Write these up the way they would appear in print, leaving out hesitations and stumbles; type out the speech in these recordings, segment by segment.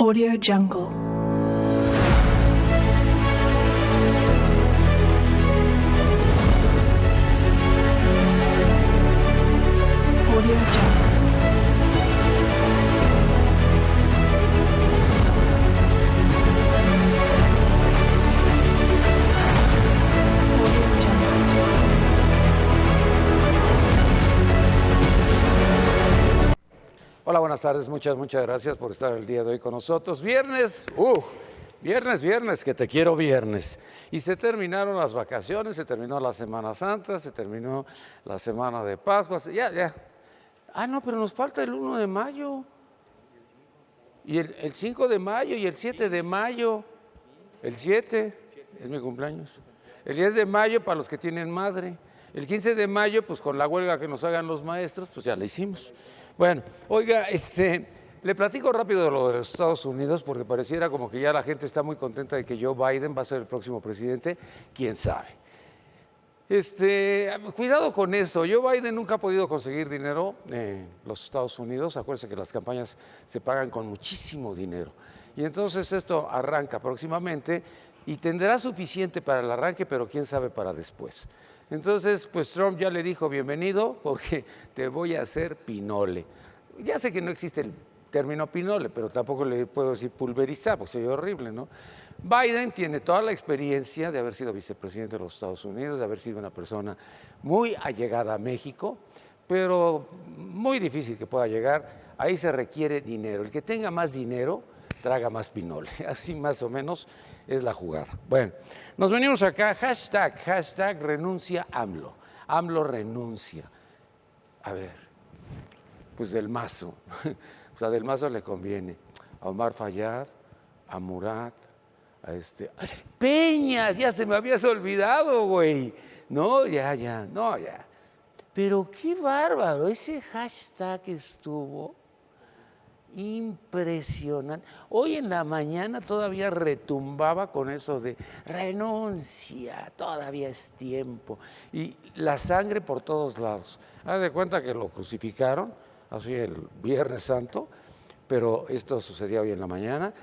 Audio Jungle. Audio Jungle. Hola, buenas tardes, muchas gracias por estar el día de hoy con nosotros. Viernes, viernes, que te quiero viernes. Y se terminaron las vacaciones, se terminó la Semana Santa, se terminó la Semana de Pascua, ya. Ah, no, pero nos falta el 1 de mayo. Y el 5 de mayo y el 7 de mayo. El 7 es mi cumpleaños. El 10 de mayo para los que tienen madre. El 15 de mayo, pues con la huelga que nos hagan los maestros, pues ya la hicimos. Bueno, oiga, le platico rápido de lo de los Estados Unidos porque pareciera como que ya la gente está muy contenta de que Joe Biden va a ser el próximo presidente, quién sabe. Cuidado con eso, Joe Biden nunca ha podido conseguir dinero en los Estados Unidos, acuérdense que las campañas se pagan con muchísimo dinero. Y entonces esto arranca próximamente y tendrá suficiente para el arranque, pero quién sabe para después. Entonces, pues Trump ya le dijo bienvenido porque te voy a hacer pinole. Ya sé que no existe el término pinole, pero tampoco le puedo decir pulverizar porque soy horrible, ¿no? Biden tiene toda la experiencia de haber sido vicepresidente de los Estados Unidos, de haber sido una persona muy allegada a México, pero muy difícil que pueda llegar. Ahí se requiere dinero. El que tenga más dinero traga más pinole. Así más o menos es la jugada. Bueno, nos venimos acá, hashtag renuncia AMLO. AMLO renuncia. A ver, pues Del Mazo. O sea, Del Mazo le conviene a Omar Fayad, a Murat, a Peña, ya se me habías olvidado, güey. No, ya. Pero qué bárbaro, ese hashtag estuvo impresionante. Hoy en la mañana todavía retumbaba con eso de renuncia, todavía es tiempo. Y la sangre por todos lados. Haz de cuenta que lo crucificaron, así el Viernes Santo, pero esto sucedió hoy en la mañana,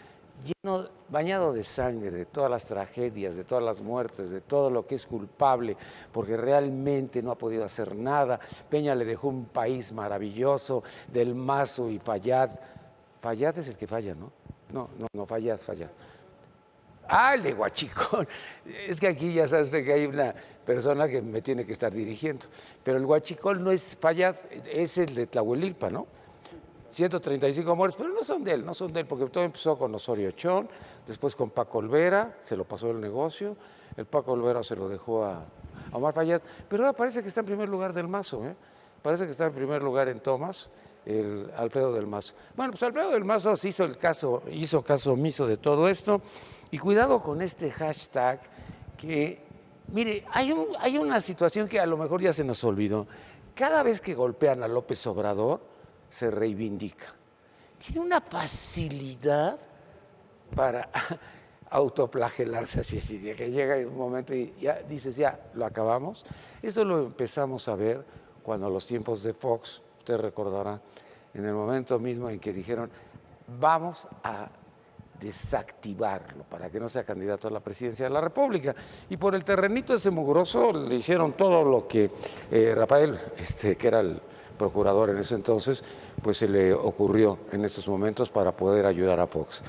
bañado de sangre, de todas las tragedias, de todas las muertes, de todo lo que es culpable, porque realmente no ha podido hacer nada. Peña le dejó un país maravilloso, Del Mazo y Fayad. Fayad es el que falla, ¿no? No, Fayad. Ah, el de Huachicol. Es que aquí ya sabe usted que hay una persona que me tiene que estar dirigiendo. Pero el Huachicol no es Fayad, es el de Tlahuelilpa, ¿no? 135 muertes, pero no son de él, porque todo empezó con Osorio Chong, después con Paco Olvera, se lo pasó el negocio, el Paco Olvera se lo dejó a Omar Fayad, pero ahora parece que está en primer lugar Del Mazo, parece que está en primer lugar en tomas, el Alfredo Del Mazo. Bueno, pues Alfredo Del Mazo hizo caso omiso de todo esto, y cuidado con este hashtag que, mire, hay una situación que a lo mejor ya se nos olvidó. Cada vez que golpean a López Obrador, se reivindica. Tiene una facilidad para autoflagelarse así, de que llega un momento y ya dices, ya, lo acabamos. Eso lo empezamos a ver cuando los tiempos de Fox, usted recordará, en el momento mismo en que dijeron, vamos a desactivarlo para que no sea candidato a la presidencia de la República. Y por el terrenito ese mugroso le hicieron todo lo que Rafael, que era el procurador en ese entonces, pues se le ocurrió en estos momentos para poder ayudar a Fox.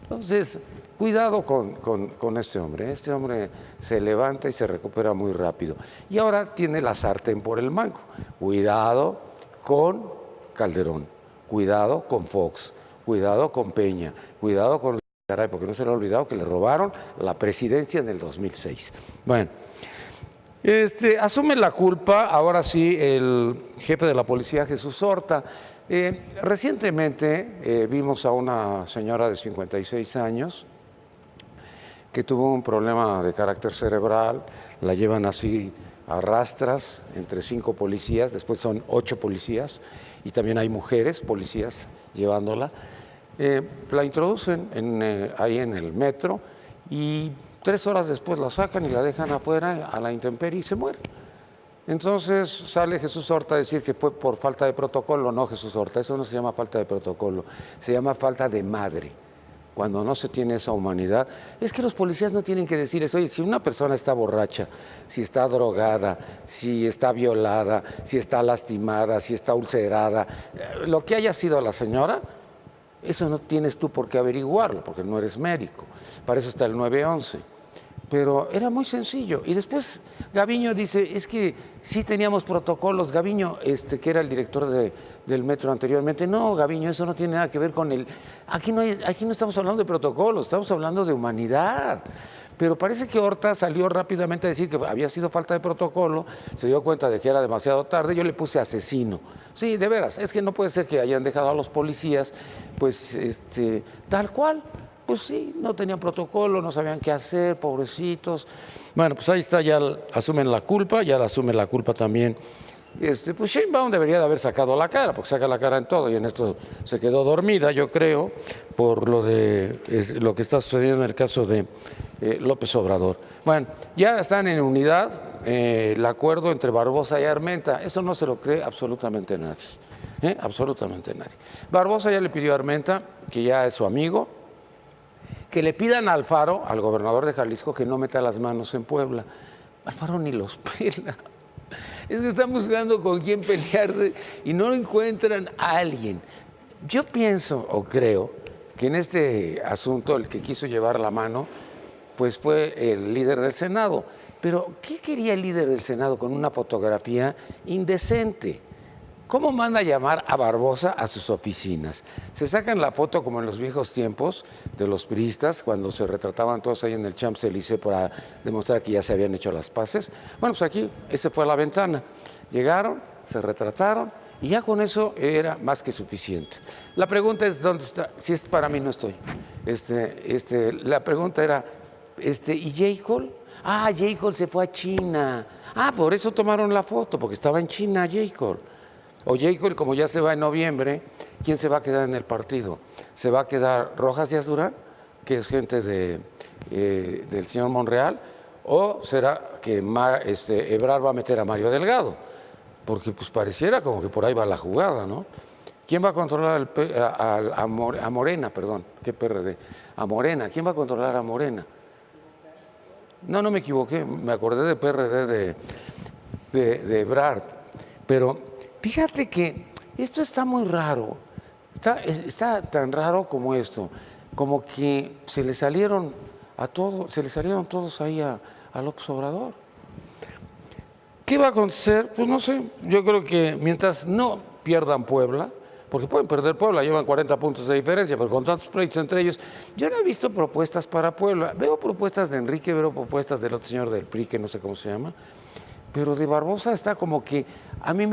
Entonces, cuidado con este hombre. Este hombre se levanta y se recupera muy rápido. Y ahora tiene la sartén por el mango. Cuidado con Calderón, cuidado con Fox, cuidado con Peña, cuidado con Garay, porque no se le ha olvidado que le robaron la presidencia en el 2006. Bueno. Asume la culpa, ahora sí, el jefe de la policía, Jesús Horta. Recientemente vimos a una señora de 56 años que tuvo un problema de carácter cerebral, la llevan así a rastras entre 5 policías, después son 8 policías y también hay mujeres policías llevándola. La introducen ahí en el metro y 3 horas después la sacan y la dejan afuera a la intemperie y se muere. Entonces sale Jesús Horta a decir que fue por falta de protocolo. No, Jesús Horta, eso no se llama falta de protocolo, se llama falta de madre. cuando no se tiene esa humanidad, es que los policías no tienen que decir eso. Oye, si una persona está borracha, si está drogada, si está violada, si está lastimada, si está ulcerada, lo que haya sido la señora, eso no tienes tú por qué averiguarlo, porque no eres médico. Para eso está el 911. Pero era muy sencillo. Y después Gaviño dice, es que sí teníamos protocolos. Gaviño, que era el director del metro anteriormente, no, Gaviño, eso no tiene nada que ver con el... Aquí no estamos hablando de protocolos, estamos hablando de humanidad. Pero parece que Horta salió rápidamente a decir que había sido falta de protocolo, se dio cuenta de que era demasiado tarde, yo le puse asesino. Sí, de veras, es que no puede ser que hayan dejado a los policías, pues, tal cual. Pues sí, no tenían protocolo, no sabían qué hacer, pobrecitos. Bueno, pues ahí está, ya asumen la culpa, ya asume la culpa también. Pues Sheinbaum debería de haber sacado la cara, porque saca la cara en todo, y en esto se quedó dormida, yo creo, por lo que está sucediendo en el caso de López Obrador. Bueno, ya están en unidad el acuerdo entre Barbosa y Armenta, eso no se lo cree absolutamente nadie, absolutamente nadie. Barbosa ya le pidió a Armenta, que ya es su amigo, que le pidan a Alfaro, al gobernador de Jalisco, que no meta las manos en Puebla. Alfaro ni los pela. Es que están buscando con quién pelearse y no encuentran a alguien. Yo pienso o creo que en este asunto el que quiso llevar la mano pues fue el líder del Senado. Pero ¿qué quería el líder del Senado con una fotografía indecente? ¿Cómo manda a llamar a Barbosa a sus oficinas? Se sacan la foto como en los viejos tiempos de los priistas, cuando se retrataban todos ahí en el Champs-Élysées para demostrar que ya se habían hecho las paces. Bueno, pues aquí, esa fue la ventana. Llegaron, se retrataron y ya con eso era más que suficiente. La pregunta es, ¿dónde está? Si es para mí, no estoy. La pregunta era, ¿y J. Cole? Ah, J. Cole se fue a China. Ah, por eso tomaron la foto, porque estaba en China J. Cole. O J. Cole, como ya se va en noviembre, ¿quién se va a quedar en el partido? ¿Se va a quedar Rojas Díaz Durán, que es gente del señor Monreal? ¿O será que Ebrard va a meter a Mario Delgado? Porque pues pareciera como que por ahí va la jugada, ¿no? ¿Quién va a controlar a Morena, perdón? ¿Qué PRD? A Morena. ¿Quién va a controlar a Morena? No me equivoqué, me acordé de PRD de Ebrard. Pero fíjate que esto está muy raro, está tan raro como esto, como que se le salieron todos ahí a López Obrador. ¿Qué va a acontecer? Pues no sé, yo creo que mientras no pierdan Puebla, porque pueden perder Puebla, llevan 40 puntos de diferencia, pero con tantos pleitos entre ellos, yo no he visto propuestas para Puebla, veo propuestas de Enrique, veo propuestas del otro señor del PRI, que no sé cómo se llama, pero de Barbosa está como que a mí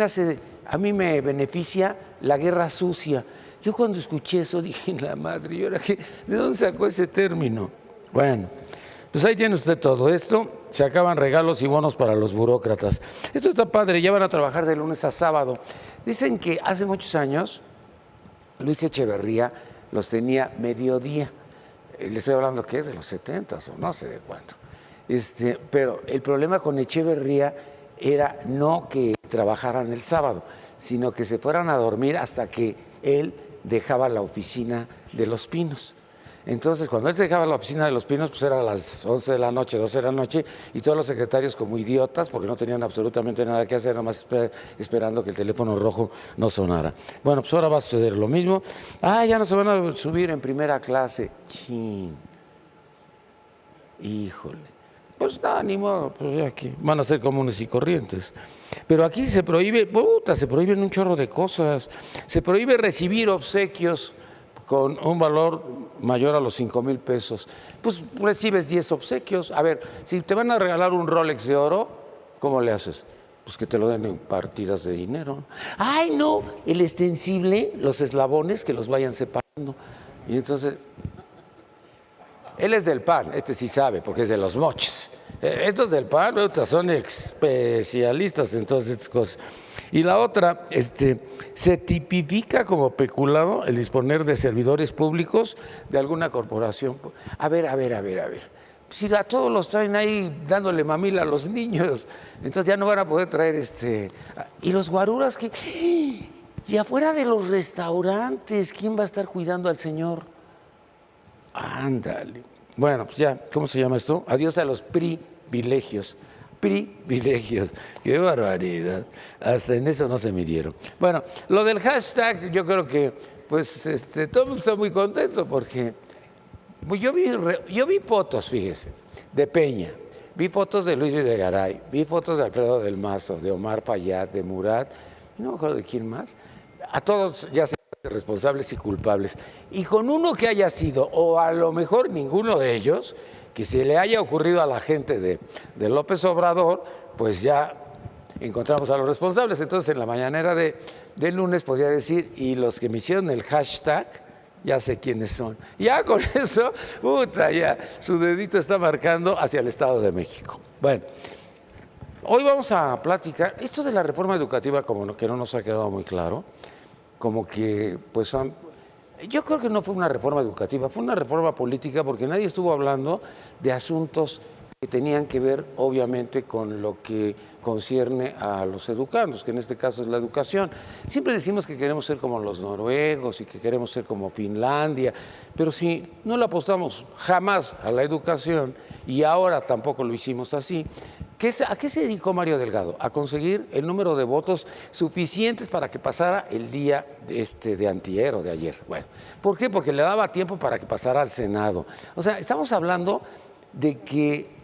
me beneficia la guerra sucia. Yo cuando escuché eso dije, la madre, ¿y ahora qué? ¿De dónde sacó ese término? Bueno, pues ahí tiene usted todo esto. Se acaban regalos y bonos para los burócratas. Esto está padre, ya van a trabajar de lunes a sábado. Dicen que hace muchos años Luis Echeverría los tenía mediodía. Le estoy hablando, ¿qué? De los 70s o no sé de cuánto. Pero el problema con Echeverría era no que trabajaran el sábado, sino que se fueran a dormir hasta que él dejaba la oficina de Los Pinos. Entonces, cuando él se dejaba la oficina de Los Pinos, pues era a las 11 de la noche, 12 de la noche, y todos los secretarios como idiotas, porque no tenían absolutamente nada que hacer, nada más esperando que el teléfono rojo no sonara. Bueno, pues ahora va a suceder lo mismo. Ah, ya no se van a subir en primera clase. Chin. Híjole. Pues nada, ni modo, pues ya que van a ser comunes y corrientes. Pero aquí se prohíbe, se prohíben un chorro de cosas. Se prohíbe recibir obsequios con un valor mayor a los 5,000 pesos. Pues recibes 10 obsequios. A ver, si te van a regalar un Rolex de oro, ¿cómo le haces? Pues que te lo den en partidas de dinero. ¡Ay, no! El extensible, los eslabones, que los vayan separando. Y entonces... Él es del PAN, sí sabe, porque es de los moches. Estos del PAN son especialistas en todas estas cosas. Y la otra, se tipifica como peculado el disponer de servidores públicos de alguna corporación. A ver. Si a todos los traen ahí dándole mamila a los niños, entonces ya no van a poder traer Y los guaruras que... Y afuera de los restaurantes, ¿quién va a estar cuidando al señor? Ándale. Bueno, pues ya, ¿cómo se llama esto? Adiós a los privilegios. Privilegios. Qué barbaridad. Hasta en eso no se midieron. Bueno, lo del hashtag, yo creo que, pues, todo el mundo está muy contento porque pues, yo vi fotos, fíjese, de Peña. Vi fotos de Luis Videgaray, vi fotos de Alfredo del Mazo, de Omar Fayad, de Murat, no me acuerdo de quién más. A todos ya se responsables y culpables. Y con uno que haya sido, o a lo mejor ninguno de ellos, que se le haya ocurrido a la gente de López Obrador, pues ya encontramos a los responsables. Entonces en la mañanera de lunes podía decir, y los que me hicieron el hashtag, ya sé quiénes son. Ya con eso, puta, ya su dedito está marcando hacia el Estado de México. Bueno, hoy vamos a platicar, esto de la reforma educativa como que no nos ha quedado muy claro, como que pues yo creo que no fue una reforma educativa, fue una reforma política porque nadie estuvo hablando de asuntos que tenían que ver obviamente con lo que concierne a los educandos, que en este caso es la educación. Siempre decimos que queremos ser como los noruegos y que queremos ser como Finlandia, pero si no le apostamos jamás a la educación y ahora tampoco lo hicimos así, ¿a qué se dedicó Mario Delgado? A conseguir el número de votos suficientes para que pasara el día de antier o de ayer. Bueno, ¿por qué? Porque le daba tiempo para que pasara al Senado. O sea, estamos hablando de que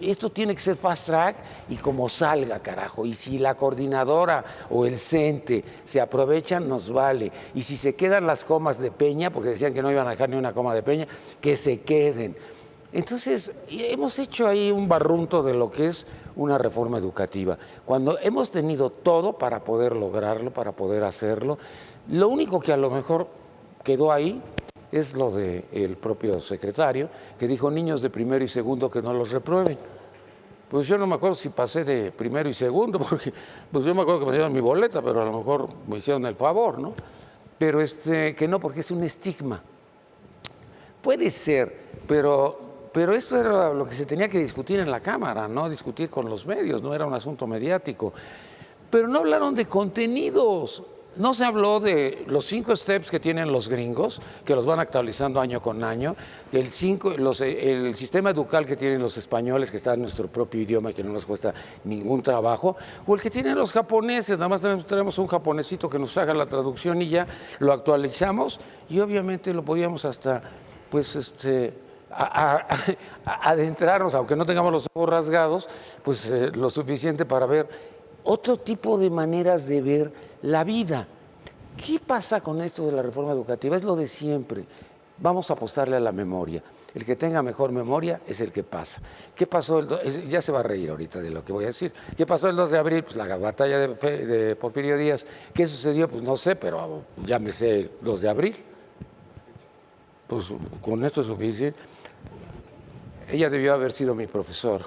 esto tiene que ser fast track y como salga, carajo. Y si la coordinadora o el CENTE se aprovechan, nos vale. Y si se quedan las comas de Peña, porque decían que no iban a dejar ni una coma de Peña, que se queden. Entonces, hemos hecho ahí un barrunto de lo que es una reforma educativa. Cuando hemos tenido todo para poder lograrlo, para poder hacerlo, lo único que a lo mejor quedó ahí es lo del propio secretario, que dijo niños de primero y segundo que no los reprueben. Pues yo no me acuerdo si pasé de primero y segundo, porque pues yo me acuerdo que me dieron mi boleta, pero a lo mejor me hicieron el favor, ¿no? Pero que no, porque es un estigma. Puede ser, pero esto era lo que se tenía que discutir en la Cámara, no discutir con los medios, no era un asunto mediático. Pero no hablaron de contenidos. No se habló de los 5 steps que tienen los gringos, que los van actualizando año con año, el sistema educal que tienen los españoles, que está en nuestro propio idioma y que no nos cuesta ningún trabajo, o el que tienen los japoneses, nada más tenemos un japonesito que nos haga la traducción y ya lo actualizamos, y obviamente lo podíamos hasta, pues, adentrarnos, aunque no tengamos los ojos rasgados, pues lo suficiente para ver otro tipo de maneras de ver la vida. ¿Qué pasa con esto de la reforma educativa? Es lo de siempre. Vamos a apostarle a la memoria. El que tenga mejor memoria es el que pasa. ¿Qué pasó? Ya se va a reír ahorita de lo que voy a decir. ¿Qué pasó el 2 de abril? Pues la batalla de Porfirio Díaz. ¿Qué sucedió? Pues no sé, pero ya me sé el 2 de abril. Pues con esto es suficiente. Ella debió haber sido mi profesora.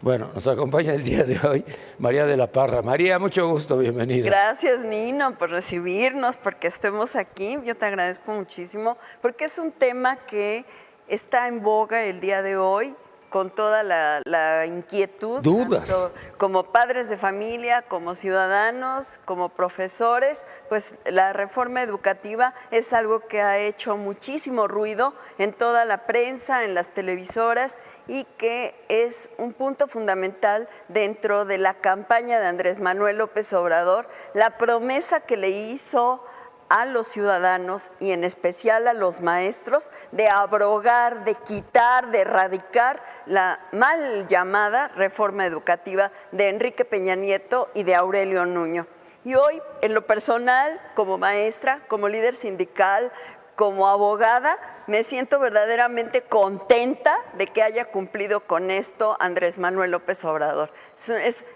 Bueno, nos acompaña el día de hoy María de la Parra. María, mucho gusto, bienvenida. Gracias, Nino, por recibirnos, porque estemos aquí. Yo te agradezco muchísimo, porque es un tema que está en boga el día de hoy, con toda la inquietud. Dudas. Tanto como padres de familia, como ciudadanos, como profesores, pues la reforma educativa es algo que ha hecho muchísimo ruido en toda la prensa, en las televisoras, y que es un punto fundamental dentro de la campaña de Andrés Manuel López Obrador, la promesa que le hizo a los ciudadanos y en especial a los maestros de abrogar, de quitar, de erradicar la mal llamada reforma educativa de Enrique Peña Nieto y de Aurelio Nuño. Y hoy, en lo personal, como maestra, como líder sindical, como abogada, me siento verdaderamente contenta de que haya cumplido con esto Andrés Manuel López Obrador.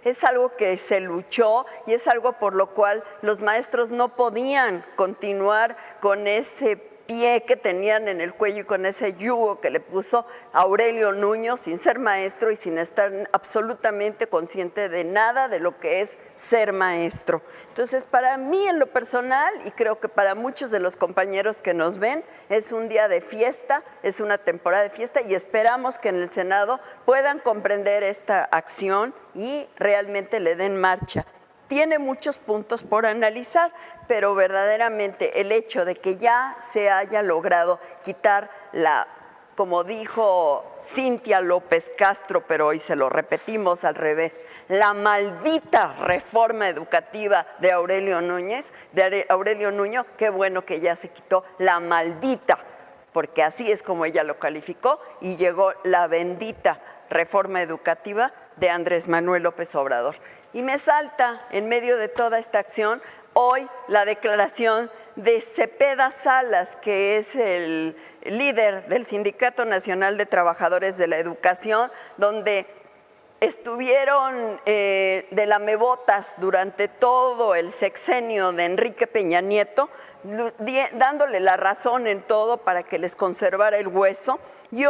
Es algo que se luchó y es algo por lo cual los maestros no podían continuar con ese pie que tenían en el cuello y con ese yugo que le puso Aurelio Nuño sin ser maestro y sin estar absolutamente consciente de nada de lo que es ser maestro. Entonces, para mí en lo personal, y creo que para muchos de los compañeros que nos ven, es un día de fiesta, es una temporada de fiesta y esperamos que en el Senado puedan comprender esta acción y realmente le den marcha. tiene muchos puntos por analizar, pero verdaderamente el hecho de que ya se haya logrado quitar como dijo Cintia López Castro, pero hoy se lo repetimos al revés, la maldita reforma educativa de Aurelio Nuño, qué bueno que ya se quitó la maldita, porque así es como ella lo calificó, y llegó la bendita reforma educativa de Andrés Manuel López Obrador. Y me salta en medio de toda esta acción hoy la declaración de Cepeda Salas, que es el líder del Sindicato Nacional de Trabajadores de la Educación, donde estuvieron de lamebotas durante todo el sexenio de Enrique Peña Nieto, dándole la razón en todo para que les conservara el hueso, y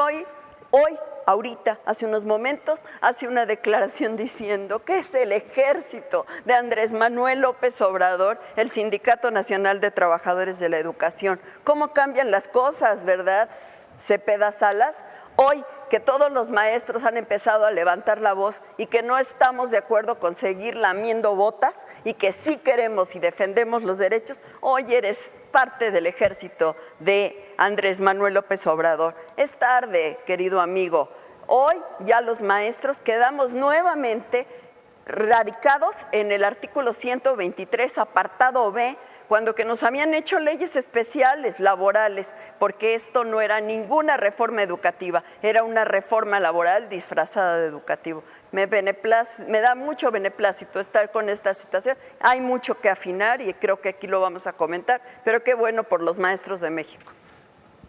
ahorita, hace unos momentos, hace una declaración diciendo que es el ejército de Andrés Manuel López Obrador, el Sindicato Nacional de Trabajadores de la Educación. ¿Cómo cambian las cosas, verdad, Cepeda Salas? Hoy que todos los maestros han empezado a levantar la voz y que no estamos de acuerdo con seguir lamiendo botas y que sí queremos y defendemos los derechos, hoy eres parte del ejército de Andrés Manuel López Obrador. Es tarde, querido amigo. Hoy ya los maestros quedamos nuevamente radicados en el artículo 123, apartado B, cuando que nos habían hecho leyes especiales laborales, porque esto no era ninguna reforma educativa, era una reforma laboral disfrazada de educativo. Me da mucho beneplácito estar con esta situación, hay mucho que afinar y creo que aquí lo vamos a comentar, pero qué bueno por los maestros de México.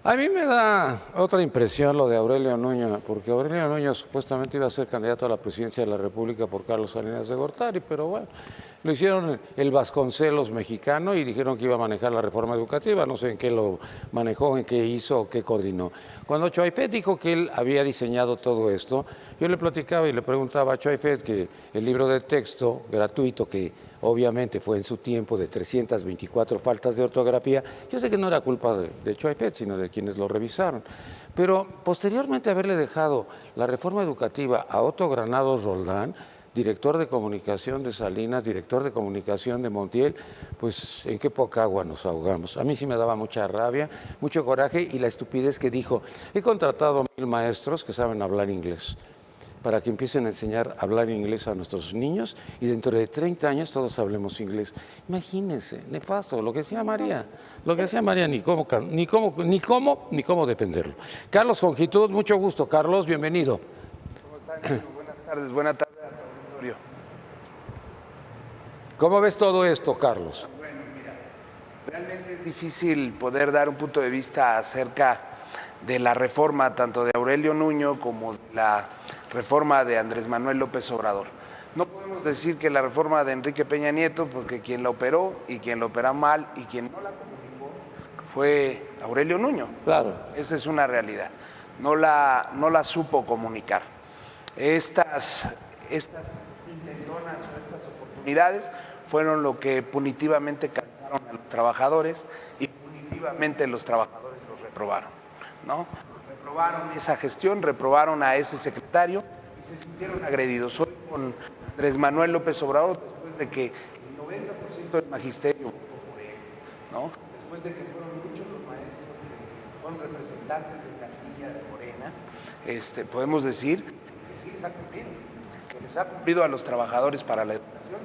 A mí me da otra impresión lo de Aurelio Nuño, porque Aurelio Nuño supuestamente iba a ser candidato a la presidencia de la República por Carlos Salinas de Gortari, pero bueno, lo hicieron el Vasconcelos mexicano y dijeron que iba a manejar la reforma educativa, no sé en qué lo manejó, en qué hizo o qué coordinó. Cuando Choaifet dijo que él había diseñado todo esto, yo le platicaba y le preguntaba a Choaifet que el libro de texto gratuito, que obviamente fue en su tiempo de 324 faltas de ortografía, yo sé que no era culpa de Choaifet, sino de quienes lo revisaron. Pero posteriormente haberle dejado la reforma educativa a Otto Granados Roldán, director de comunicación de Salinas, director de comunicación de Montiel, pues en qué poca agua nos ahogamos. A mí sí me daba mucha rabia, mucho coraje y la estupidez que dijo, he contratado a 1000 maestros que saben hablar inglés para que empiecen a enseñar a hablar inglés a nuestros niños y dentro de 30 años todos hablemos inglés. Imagínense, nefasto, lo que decía María, ni cómo defenderlo. Carlos Conjitud, mucho gusto. Carlos, bienvenido. ¿Cómo están? Buenas tardes, buenas tardes a tu auditorio. ¿Cómo ves todo esto, Carlos? Bueno, mira, realmente es difícil poder dar un punto de vista acerca de la reforma tanto de Aurelio Nuño como de la reforma de Andrés Manuel López Obrador. No podemos decir que la reforma de Enrique Peña Nieto, porque quien la operó y quien la operó mal y quien no la comunicó fue Aurelio Nuño. Claro. Esa es una realidad. No la supo comunicar. Estas intentonas o estas oportunidades fueron lo que punitivamente cansaron a los trabajadores y punitivamente los trabajadores los reprobaron, ¿no? Reprobaron esa gestión, reprobaron a ese secretario y se sintieron agredidos. Hoy con Andrés Manuel López Obrador, después de que el 90% del magisterio votó por él, ¿no? Después de que fueron muchos los maestros que fueron representantes de casilla de Morena, podemos decir que sí les ha cumplido, que les ha cumplido a los trabajadores para la educación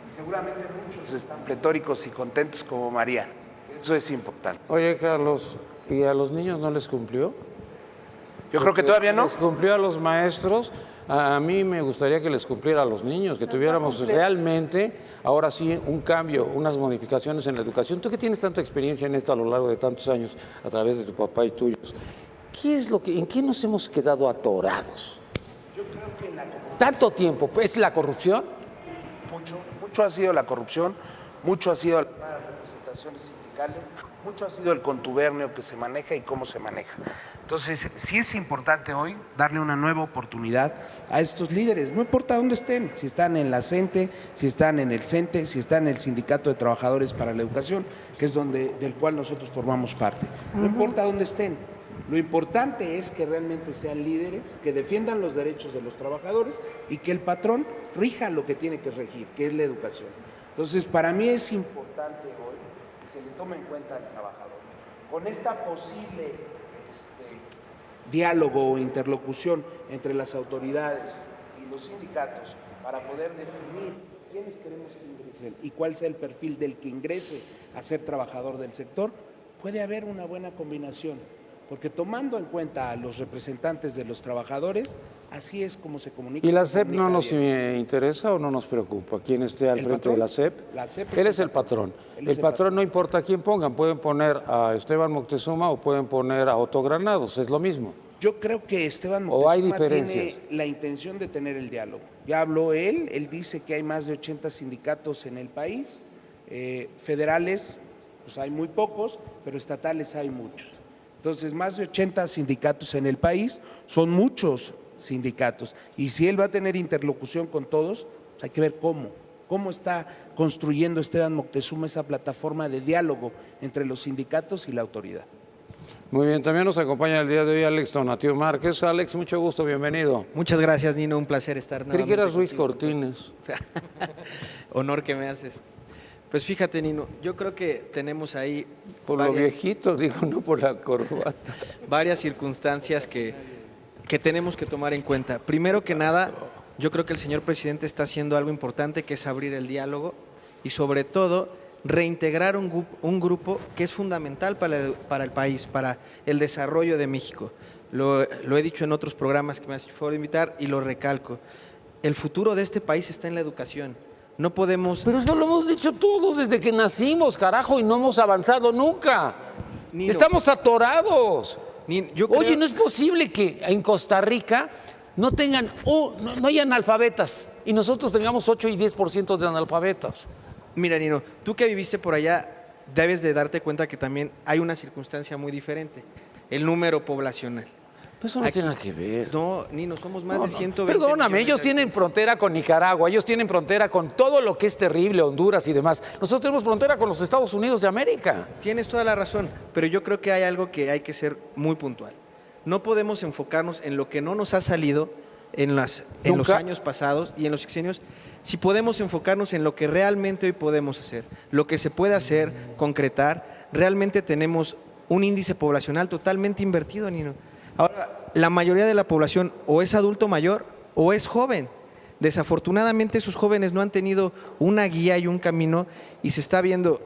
y seguramente muchos están pletóricos y contentos como María. Eso es importante. Oye, Carlos, ¿y a los niños no les cumplió? Yo creo que todavía no. Les cumplió a los maestros. A mí me gustaría que les cumpliera a los niños, que tuviéramos realmente, ahora sí, un cambio, unas modificaciones en la educación. Tú que tienes tanta experiencia en esto a lo largo de tantos años, a través de tu papá y tuyos, ¿en qué nos hemos quedado atorados? Yo creo que Tanto tiempo, ¿es la corrupción? Mucho ha sido la corrupción, mucho ha sido las representaciones sindicales, mucho ha sido el contubernio que se maneja y cómo se maneja. Entonces, sí es importante hoy darle una nueva oportunidad a estos líderes, no importa dónde estén, si están en la CENTE, si están en el CENTE, si están en el Sindicato de Trabajadores para la Educación, que es del cual nosotros formamos parte. No importa dónde estén, lo importante es que realmente sean líderes, que defiendan los derechos de los trabajadores y que el patrón rija lo que tiene que regir, que es la educación. Entonces, para mí es importante hoy que se le tome en cuenta al trabajador. Con esta posible diálogo o interlocución entre las autoridades y los sindicatos para poder definir quiénes queremos que ingresen y cuál sea el perfil del que ingrese a ser trabajador del sector, puede haber una buena combinación, porque tomando en cuenta a los representantes de los trabajadores, así es como se comunica. ¿Y la se SEP no comunica nos bien. interesa o no nos preocupa? ¿Quién esté al ¿El frente patrón? de la SEP? La SEP Él es el patrón. Él El es el patrón no importa quién pongan, pueden poner a Esteban Moctezuma o pueden poner a Otto Granados, es lo mismo. Yo creo que Esteban ¿O hay Moctezuma tiene diferencias? la intención de tener el diálogo. Ya habló él dice que hay más de 80 sindicatos en el país, federales, pues hay muy pocos, pero estatales hay muchos. Entonces, más de 80 sindicatos en el país, son muchos sindicatos. Y si él va a tener interlocución con todos, pues hay que ver cómo está construyendo Esteban Moctezuma esa plataforma de diálogo entre los sindicatos y la autoridad. Muy bien, también nos acompaña el día de hoy Alex Tonatiu Márquez. Alex, mucho gusto, bienvenido. Muchas gracias, Nino, un placer estar Creí que nuevamente eras Ruiz contigo. Cortines. Honor que me haces. Pues fíjate, Nino, yo creo que tenemos ahí Por lo viejito, digo, no por la corbata. varias circunstancias que tenemos que tomar en cuenta. Primero que nada, yo creo que el señor presidente está haciendo algo importante, que es abrir el diálogo y sobre todo reintegrar un grupo que es fundamental para el país, para el desarrollo de México. Lo he dicho en otros programas que me has hecho invitar y lo recalco. El futuro de este país está en la educación. No podemos... Pero eso lo hemos dicho todos desde que nacimos, carajo, y no hemos avanzado nunca. Nino, Estamos atorados. yo creo- Oye, no es posible que en Costa Rica no tengan, no hay analfabetas y nosotros tengamos 8 y 10% de analfabetas. Mira, Nino, tú que viviste por allá, debes de darte cuenta que también hay una circunstancia muy diferente, el número poblacional. Pero eso no Aquí- tiene nada que ver. No, Nino, somos más No, de no. 120 Perdóname, millones ellos de tienen frontera con Nicaragua, ellos tienen frontera con todo lo que es terrible, Honduras y demás. Nosotros tenemos frontera con los Estados Unidos de América. Tienes toda la razón, pero yo creo que hay algo que hay que ser muy puntual. No podemos enfocarnos en lo que no nos ha salido en los Nunca. años pasados y en los sexenios, si podemos enfocarnos en lo que realmente hoy podemos hacer, lo que se puede hacer, concretar. Realmente tenemos un índice poblacional totalmente invertido, Nino. Ahora, la mayoría de la población o es adulto mayor o es joven. Desafortunadamente, esos jóvenes no han tenido una guía y un camino y se está viendo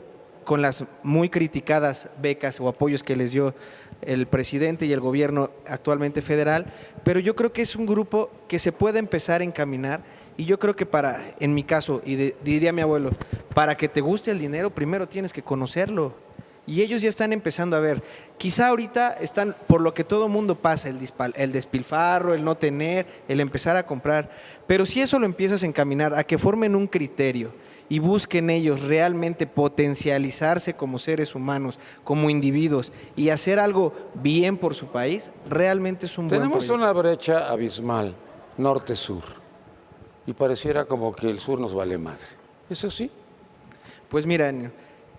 con las muy criticadas becas o apoyos que les dio el presidente y el gobierno actualmente federal, pero yo creo que es un grupo que se puede empezar a encaminar y yo creo que en mi caso, diría mi abuelo, para que te guste el dinero, primero tienes que conocerlo. Y ellos ya están empezando a ver, quizá ahorita están, por lo que todo mundo pasa, el despilfarro, el no tener, el empezar a comprar, pero si eso lo empiezas a encaminar a que formen un criterio y busquen ellos realmente potencializarse como seres humanos, como individuos y hacer algo bien por su país, realmente es un buen Tenemos proyecto. una brecha abismal, norte-sur, y pareciera como que el sur nos vale madre. ¿Eso sí? Pues mira,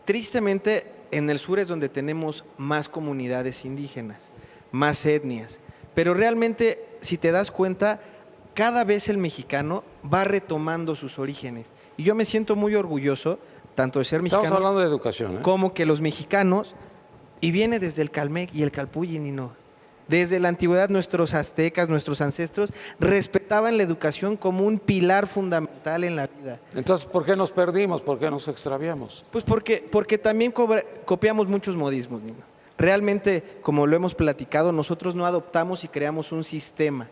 tristemente en el sur es donde tenemos más comunidades indígenas, más etnias, pero realmente si te das cuenta, cada vez el mexicano va retomando sus orígenes. Y yo me siento muy orgulloso, tanto de ser Estamos mexicano hablando de educación, ¿eh? como que los mexicanos, y viene desde el Calmec y el Calpulli, Nino. Desde la antigüedad nuestros aztecas, nuestros ancestros, respetaban la educación como un pilar fundamental en la vida. Entonces, ¿por qué nos perdimos? ¿Por qué nos extraviamos? Pues porque también copiamos muchos modismos, Nino. Realmente, como lo hemos platicado, nosotros no adoptamos y creamos un sistema.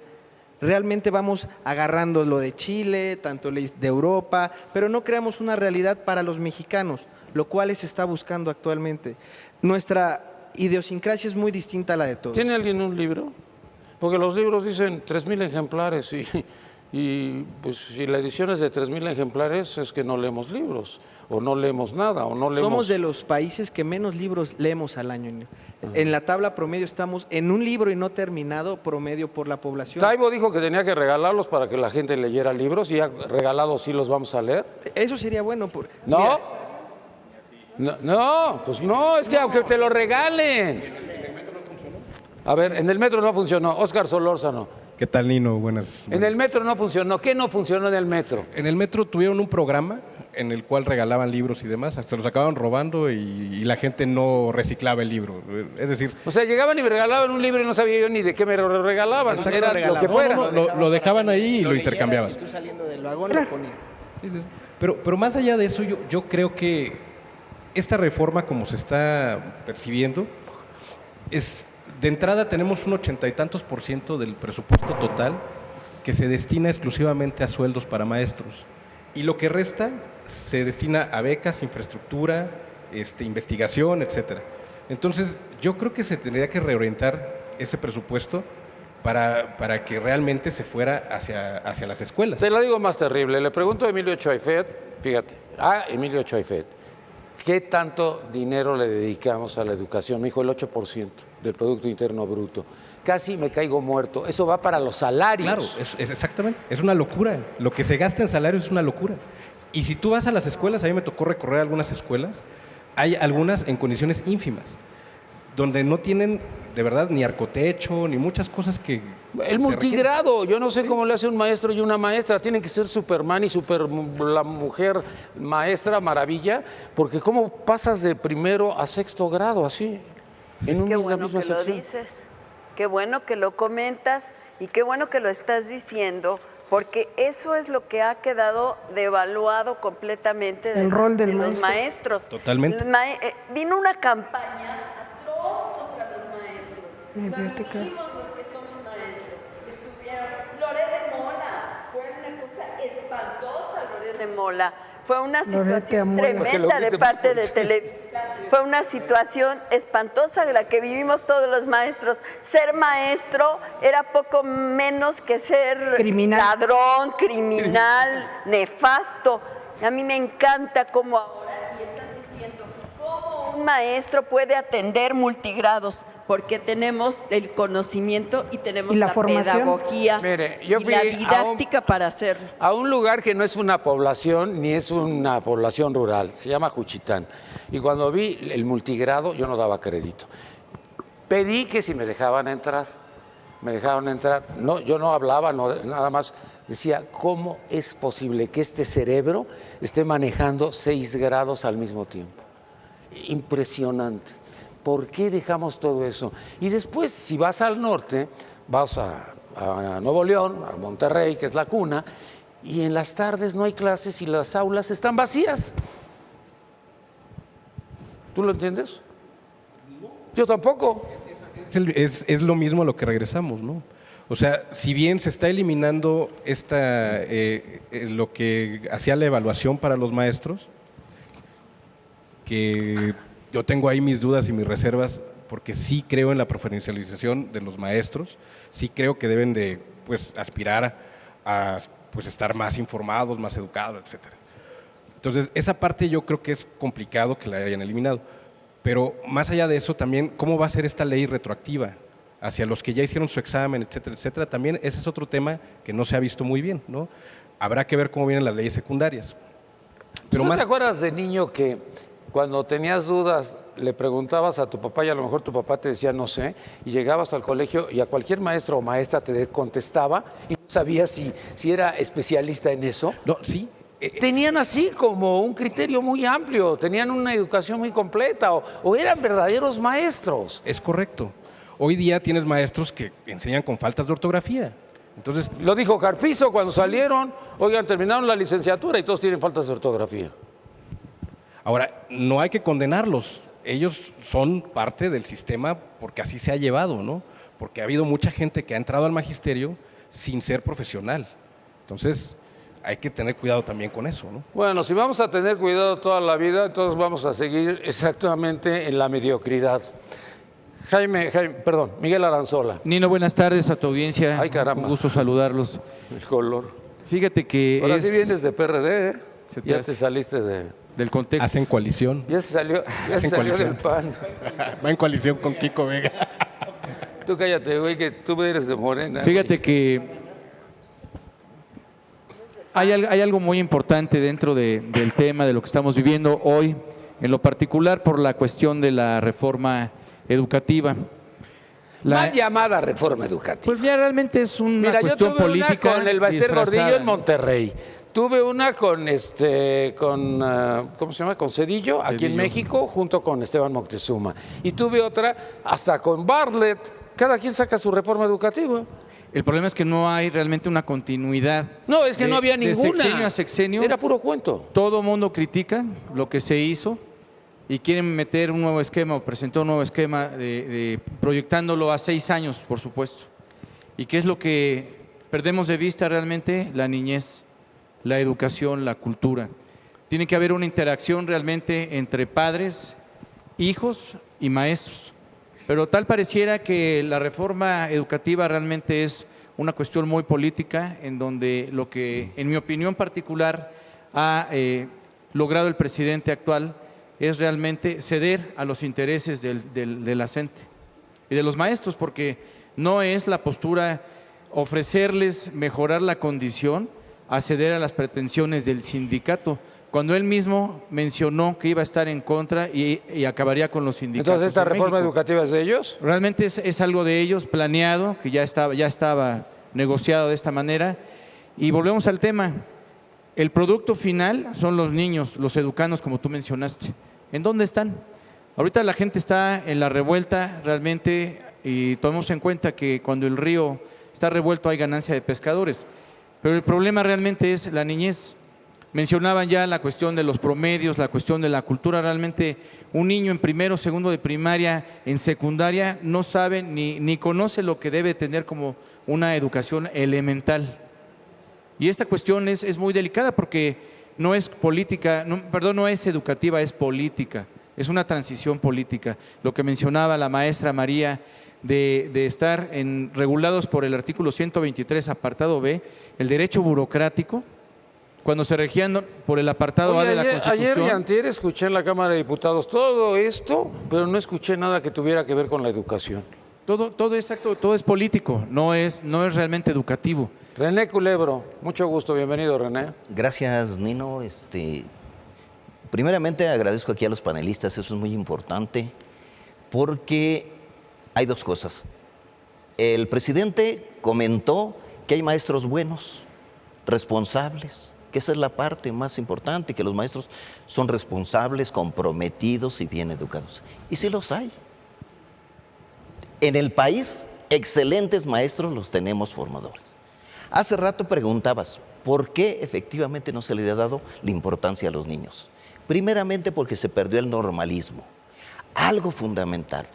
Realmente vamos agarrando lo de Chile, tanto de Europa, pero no creamos una realidad para los mexicanos, lo cual se está buscando actualmente. Nuestra idiosincrasia es muy distinta a la de todos. ¿Tiene alguien un libro? Porque los libros dicen 3,000 ejemplares y pues si la edición es de 3,000 ejemplares es que no leemos libros o no leemos nada o no leemos... Somos de los países que menos libros leemos al año, Nino. En la tabla promedio estamos en un libro y no terminado promedio por la población. Taibo dijo que tenía que regalarlos para que la gente leyera libros y ya regalados sí los vamos a leer. Eso sería bueno. ¿No? Mira, No, pues no, es que aunque te lo regalen. A ver, en el metro no funcionó. Óscar Solórzano. ¿Qué tal, Nino? Buenas. En el metro no funcionó. ¿Qué no funcionó en el metro? En el metro tuvieron un programa en el cual regalaban libros y demás, se los acababan robando y la gente no reciclaba el libro. Es decir, O sea, llegaban y me regalaban un libro y no sabía yo ni de qué me lo regalaban. Exacto, Era lo que no, fuera. no, lo dejaban ahí y lo leías intercambiabas. Y tú saliendo del vagón lo ponías. Sí, sí, sí. Pero más allá de eso, yo creo que esta reforma, como se está percibiendo, es de entrada tenemos un 80 y tantos % del presupuesto total que se destina exclusivamente a sueldos para maestros. Y lo que resta se destina a becas, infraestructura, investigación, etcétera. Entonces, yo creo que se tendría que reorientar ese presupuesto para que realmente se fuera hacia las escuelas. Te lo digo más terrible. Le pregunto a Emilio Choifet, fíjate, Emilio Choifet, ¿qué tanto dinero le dedicamos a la educación? Me dijo el 8% del Producto Interno Bruto. Casi me caigo muerto. Eso va para los salarios. Claro, es exactamente, es una locura. Lo que se gasta en salarios es una locura. Y si tú vas a las escuelas, a mí me tocó recorrer algunas escuelas, hay algunas en condiciones ínfimas, donde no tienen de verdad ni arcotecho, ni muchas cosas que... El multigrado, yo no sé cómo le hace un maestro y una maestra, tienen que ser Superman y la mujer maestra maravilla, porque cómo pasas de primero a sexto grado así, en Qué una bueno misma que lo sección. dices, qué bueno que lo comentas y qué bueno que lo estás diciendo, porque eso es lo que ha quedado devaluado completamente El rol del de los maestro. maestros. Totalmente. Vino una campaña atroz contra los maestros. Mediática. Cuando vimos los que somos maestros, estuvieron Loret de Mola, fue una cosa espantosa Loret de Mola. Fue una Loret de situación Mola. tremenda de parte de Televisa. Fue una situación espantosa la que vivimos todos los maestros. Ser maestro era poco menos que ser Criminal. ladrón, criminal, nefasto. A mí me encanta cómo ahora, y estás diciendo, cómo un maestro puede atender multigrados, porque tenemos el conocimiento y tenemos ¿Y la la formación? pedagogía Mire, yo y fui la a didáctica para hacerlo. A un lugar que no es una población ni es una población rural, se llama Juchitán. Y cuando vi el multigrado, yo no daba crédito. Pedí que si me dejaban entrar, No, yo no hablaba, nada más decía, ¿cómo es posible que este cerebro esté manejando 6 grados al mismo tiempo? Impresionante. ¿Por qué dejamos todo eso? Y después, si vas al norte, vas a Nuevo León, a Monterrey, que es la cuna, y en las tardes no hay clases y las aulas están vacías. ¿Tú lo entiendes? Yo tampoco. Es lo mismo a lo que regresamos, ¿no? O sea, si bien se está eliminando lo que hacía la evaluación para los maestros, que yo tengo ahí mis dudas y mis reservas, porque sí creo en la profesionalización de los maestros, sí creo que deben de aspirar a estar más informados, más educados, etcétera. Entonces, esa parte yo creo que es complicado que la hayan eliminado. Pero más allá de eso, también, ¿cómo va a ser esta ley retroactiva hacia los que ya hicieron su examen, etcétera, etcétera? También ese es otro tema que no se ha visto muy bien, ¿no? Habrá que ver cómo vienen las leyes secundarias. Pero ¿Tú más, te acuerdas de niño que cuando tenías dudas le preguntabas a tu papá y a lo mejor tu papá te decía no sé, y llegabas al colegio y a cualquier maestro o maestra te contestaba y no sabías si era especialista en eso? no, sí, Tenían así como un criterio muy amplio, tenían una educación muy completa o eran verdaderos maestros. es correcto. Hoy día tienes maestros que enseñan con faltas de ortografía. Entonces, Lo dijo Carpizo cuando salieron, oigan, terminaron la licenciatura y todos tienen faltas de ortografía. ahora, no hay que condenarlos. Ellos son parte del sistema porque así se ha llevado, ¿no? Porque ha habido mucha gente que ha entrado al magisterio sin ser profesional. Entonces, hay que tener cuidado también con eso, ¿no? Bueno, si vamos a tener cuidado toda la vida, entonces vamos a seguir exactamente en la mediocridad. Miguel Aranzola, Nino, buenas tardes a tu audiencia. Ay, caramba. Un gusto saludarlos. el color. Fíjate que Ahora es sí vienes de PRD, ¿eh? Se te Ya hace. te saliste del contexto. Hacen coalición. ya se salió Hacen del coalición. PAN. Va en coalición con Kiko Vega. Tú cállate, güey, que tú eres de Morena. Fíjate que hay algo muy importante dentro del tema de lo que estamos viviendo hoy, en lo particular por la cuestión de la reforma educativa. Mal llamada reforma educativa. Pues ya realmente es una Mira, yo cuestión tuve política una con el Baester disfrazada, Gordillo en ¿no? Monterrey. Tuve una con ¿cómo se llama? Con Cedillo, aquí en Cedillo. México, junto con Esteban Moctezuma. Y tuve otra hasta con Bartlett. Cada quien saca su reforma educativa. El problema es que no hay realmente una continuidad. No, es que no había De ninguna. sexenio a sexenio, Era puro cuento. todo mundo critica lo que se hizo y quieren meter un nuevo esquema o presentar un nuevo esquema proyectándolo a 6 años, por supuesto. ¿Y qué es lo que perdemos de vista realmente? La niñez, la educación, la cultura. Tiene que haber una interacción realmente entre padres, hijos y maestros. Pero tal pareciera que la reforma educativa realmente es una cuestión muy política, en donde lo que, en mi opinión particular, ha logrado el presidente actual es realmente ceder a los intereses de la gente y de los maestros, porque no es la postura ofrecerles mejorar la condición a ceder a las pretensiones del sindicato, cuando él mismo mencionó que iba a estar en contra y acabaría con los sindicatos. Entonces, ¿esta en reforma México. educativa es de ellos? Realmente es algo de ellos, planeado, que ya estaba negociado de esta manera. Y volvemos al tema. El producto final son los niños, los educandos, como tú mencionaste. ¿En dónde están? Ahorita la gente está en la revuelta realmente, y tomemos en cuenta que cuando el río está revuelto hay ganancia de pescadores. Pero el problema realmente es la niñez. Mencionaban ya la cuestión de los promedios, la cuestión de la cultura. Realmente un niño en primero, segundo de primaria, en secundaria, no sabe ni conoce lo que debe tener como una educación elemental. Y esta cuestión es muy delicada porque no es política, no es educativa, es política. Es una transición política. Lo que mencionaba la maestra María de estar regulados por el artículo 123, apartado B, el derecho burocrático, cuando se regían por el apartado A de la Constitución. Ayer y antier escuché en la Cámara de Diputados todo esto, pero no escuché nada que tuviera que ver con la educación. Todo exacto, todo es político, no es realmente educativo. René Culebro, mucho gusto, bienvenido René. Gracias, Nino. Primeramente agradezco aquí a los panelistas, eso es muy importante, porque hay dos cosas. El presidente comentó que hay maestros buenos, responsables, que esa es la parte más importante, que los maestros son responsables, comprometidos y bien educados. Y sí los hay. En el país, excelentes maestros los tenemos formadores. Hace rato preguntabas, ¿por qué efectivamente no se le ha dado la importancia a los niños? Primeramente porque se perdió el normalismo. Algo fundamental.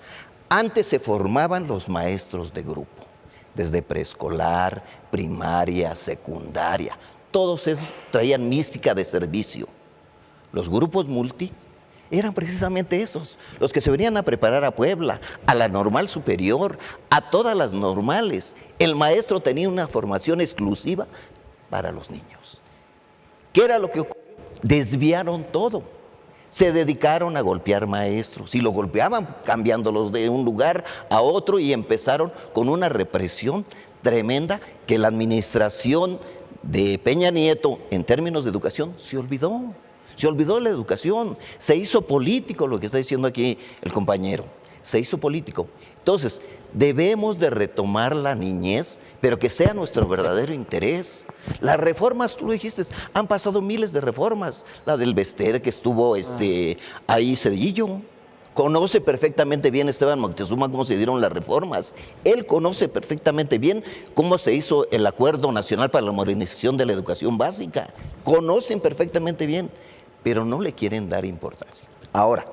Antes se formaban los maestros de grupo, desde preescolar, primaria, secundaria. Todos esos traían mística de servicio. Los grupos multi eran precisamente esos, los que se venían a preparar a Puebla, a la normal superior, a todas las normales. El maestro tenía una formación exclusiva para los niños. ¿Qué era lo que ocurrió? Desviaron todo. Se dedicaron a golpear maestros y lo golpeaban cambiándolos de un lugar a otro y empezaron con una represión tremenda que la administración de Peña Nieto en términos de educación se olvidó de la educación, se hizo político, lo que está diciendo aquí el compañero, se hizo político. Entonces, debemos de retomar la niñez, pero que sea nuestro verdadero interés. Las reformas, tú lo dijiste, han pasado miles de reformas, la del Bester que estuvo ahí Cedillo. Conoce perfectamente bien Esteban Moctezuma cómo se dieron las reformas. Él conoce perfectamente bien cómo se hizo el Acuerdo Nacional para la Modernización de la Educación Básica. Conocen perfectamente bien, pero no le quieren dar importancia. Ahora,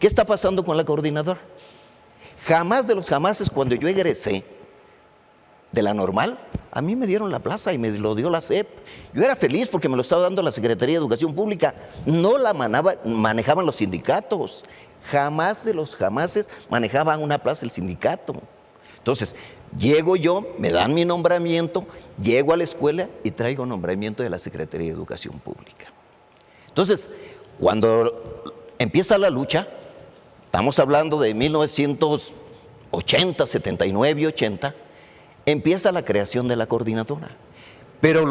¿qué está pasando con la coordinadora? Jamás de los jamases, cuando yo egresé de la normal, a mí me dieron la plaza y me lo dio la SEP. Yo era feliz porque me lo estaba dando la Secretaría de Educación Pública. No la manejaban los sindicatos. Jamás de los jamases manejaban una plaza el sindicato. Entonces, llego yo, me dan mi nombramiento, llego a la escuela y traigo nombramiento de la Secretaría de Educación Pública. Entonces, cuando empieza la lucha, estamos hablando de 1980, 79 y 80, empieza la creación de la coordinadora. Pero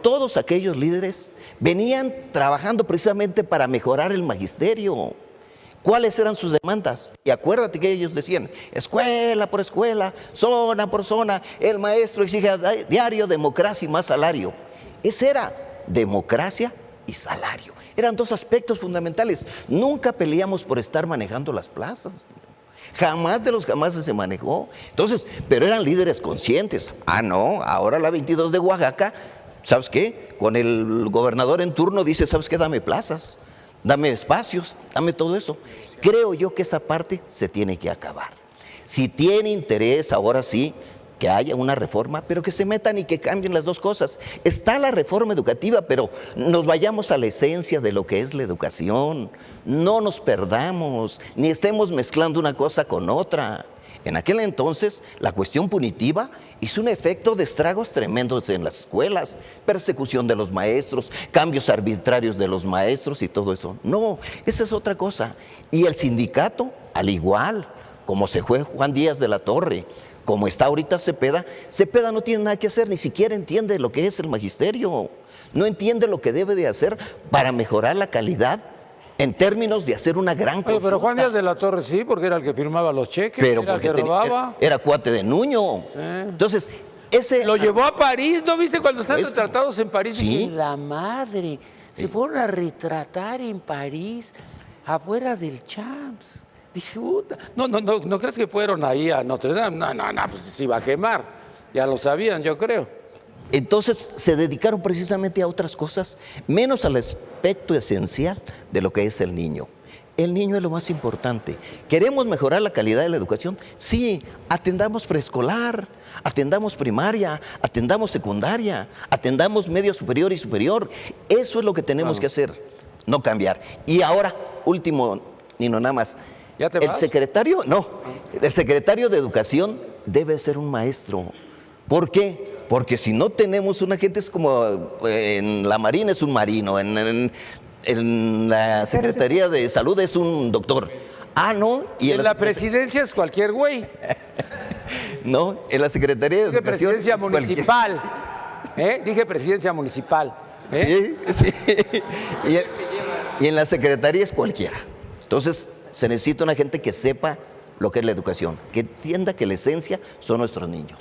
todos aquellos líderes venían trabajando precisamente para mejorar el magisterio. ¿Cuáles eran sus demandas? Y acuérdate que ellos decían, escuela por escuela, zona por zona, el maestro exige a diario democracia y más salario. Esa era democracia y salario. Eran dos aspectos fundamentales. Nunca peleamos por estar manejando las plazas. Jamás de los jamases se manejó. Entonces, pero eran líderes conscientes. Ah, no, ahora la 22 de Oaxaca, ¿sabes qué? Con el gobernador en turno dice, ¿sabes qué? Dame plazas, dame espacios, dame todo eso. Creo yo que esa parte se tiene que acabar. Si tiene interés, ahora sí, que haya una reforma, pero que se metan y que cambien las dos cosas. Está la reforma educativa, pero nos vayamos a la esencia de lo que es la educación. No nos perdamos, ni estemos mezclando una cosa con otra. En aquel entonces, la cuestión punitiva hizo un efecto de estragos tremendos en las escuelas, persecución de los maestros, cambios arbitrarios de los maestros y todo eso. No, esa es otra cosa. Y el sindicato, al igual, como se fue Juan Díaz de la Torre, como está ahorita Cepeda, Cepeda no tiene nada que hacer, ni siquiera entiende lo que es el magisterio, no entiende lo que debe de hacer para mejorar la calidad en términos de hacer una gran Oye, pero consulta. Juan Díaz de la Torre sí, porque era el que firmaba los cheques, Pero era el porque que robaba. era cuate de Nuño. Entonces, ese... Lo llevó a París, ¿no viste cuando están Esto. retratados en París? Sí. Dije, la madre, se fueron a retratar en París, afuera del Champs. Dije, puta, no crees que fueron ahí a Notre Dame, no, pues se iba a quemar, ya lo sabían, yo creo. Entonces se dedicaron precisamente a otras cosas, menos al aspecto esencial de lo que es el niño. El niño es lo más importante. ¿Queremos mejorar la calidad de la educación? Sí, atendamos preescolar, atendamos primaria, atendamos secundaria, atendamos medio superior y superior. Eso es lo que tenemos que hacer, no cambiar. Y ahora, último, Nino, nada más. ¿Ya te El vas? secretario, no, el secretario de Educación debe ser un maestro. ¿Por qué? Porque si no tenemos una gente, es como en la Marina es un marino, en la Secretaría de Salud es un doctor. Ah, no. Y En la presidencia es cualquier güey. No, en la Secretaría de Dije Educación. presidencia es cualquier- municipal. Dije presidencia municipal. Sí. Y en la Secretaría es cualquiera. Entonces, se necesita una gente que sepa lo que es la educación, que entienda que la esencia son nuestros niños.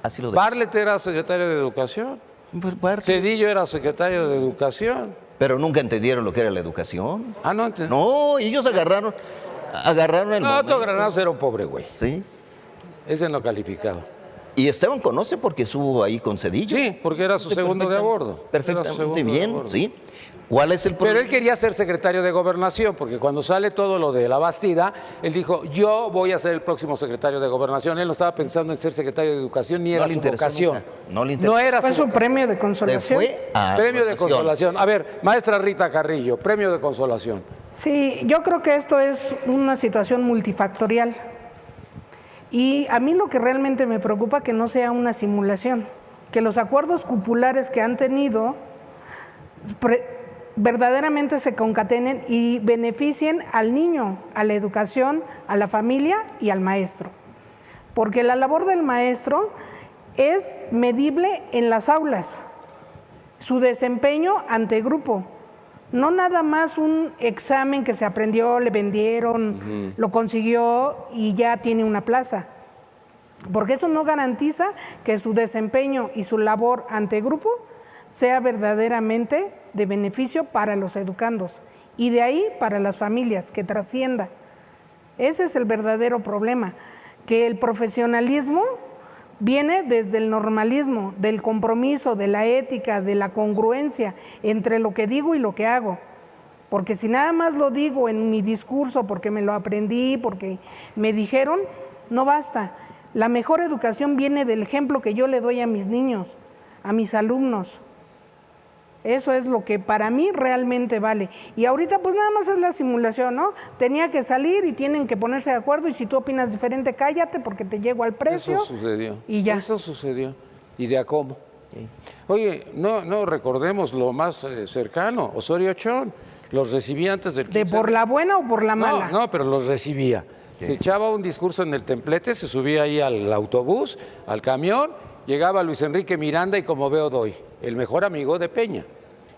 Así lo dejo. Bartlett era secretario de Educación. Pues, parte, Cedillo era secretario de Educación. pero nunca entendieron lo que era la educación. Ah, no entendí. No, y ellos agarraron el No, momento. Otto Granados era un pobre güey. Sí. Ese no calificaba. Y Esteban conoce porque estuvo ahí con Cedillo. Sí, porque era su segundo de a bordo. Era su Perfectamente segundo de a bien, bordo. sí. ¿Cuál es el Pero problema? él quería ser secretario de Gobernación, porque cuando sale todo lo de la Bastida, él dijo, yo voy a ser el próximo secretario de Gobernación. Él no estaba pensando en ser secretario de Educación, ni No era le su interesó vocación. nunca. No le interesó. No era Fue su su premio de Se consolación. fue a premio de Educación. consolación. A ver, maestra Rita Carrillo, premio de consolación. Sí, yo creo que esto es una situación multifactorial. Y a mí lo que realmente me preocupa es que no sea una simulación, que los acuerdos cupulares que han tenido verdaderamente se concatenen y beneficien al niño, a la educación, a la familia y al maestro. Porque la labor del maestro es medible en las aulas, su desempeño ante grupo. No nada más un examen que se aprendió, le vendieron, lo consiguió y ya tiene una plaza. Porque eso no garantiza que su desempeño y su labor ante grupo sea verdaderamente de beneficio para los educandos y de ahí para las familias, que trascienda. Ese es el verdadero problema, que el profesionalismo viene desde el normalismo, del compromiso, de la ética, de la congruencia entre lo que digo y lo que hago. Porque si nada más lo digo en mi discurso, porque me lo aprendí, porque me dijeron, no basta. La mejor educación viene del ejemplo que yo le doy a mis niños, a mis alumnos. Eso es lo que para mí realmente vale. Y ahorita pues nada más es la simulación, ¿no? Tenía que salir y tienen que ponerse de acuerdo y si tú opinas diferente, cállate porque te llego al precio. Eso sucedió. Y ya. Eso sucedió. ¿Y de a cómo? Oye, no recordemos lo más cercano, Osorio Chón. Los recibía antes del 15 ¿De por la buena o por la mala? No, pero los recibía. Se echaba un discurso en el templete, se subía ahí al autobús, al camión, llegaba Luis Enrique Miranda y como veo doy, el mejor amigo de Peña,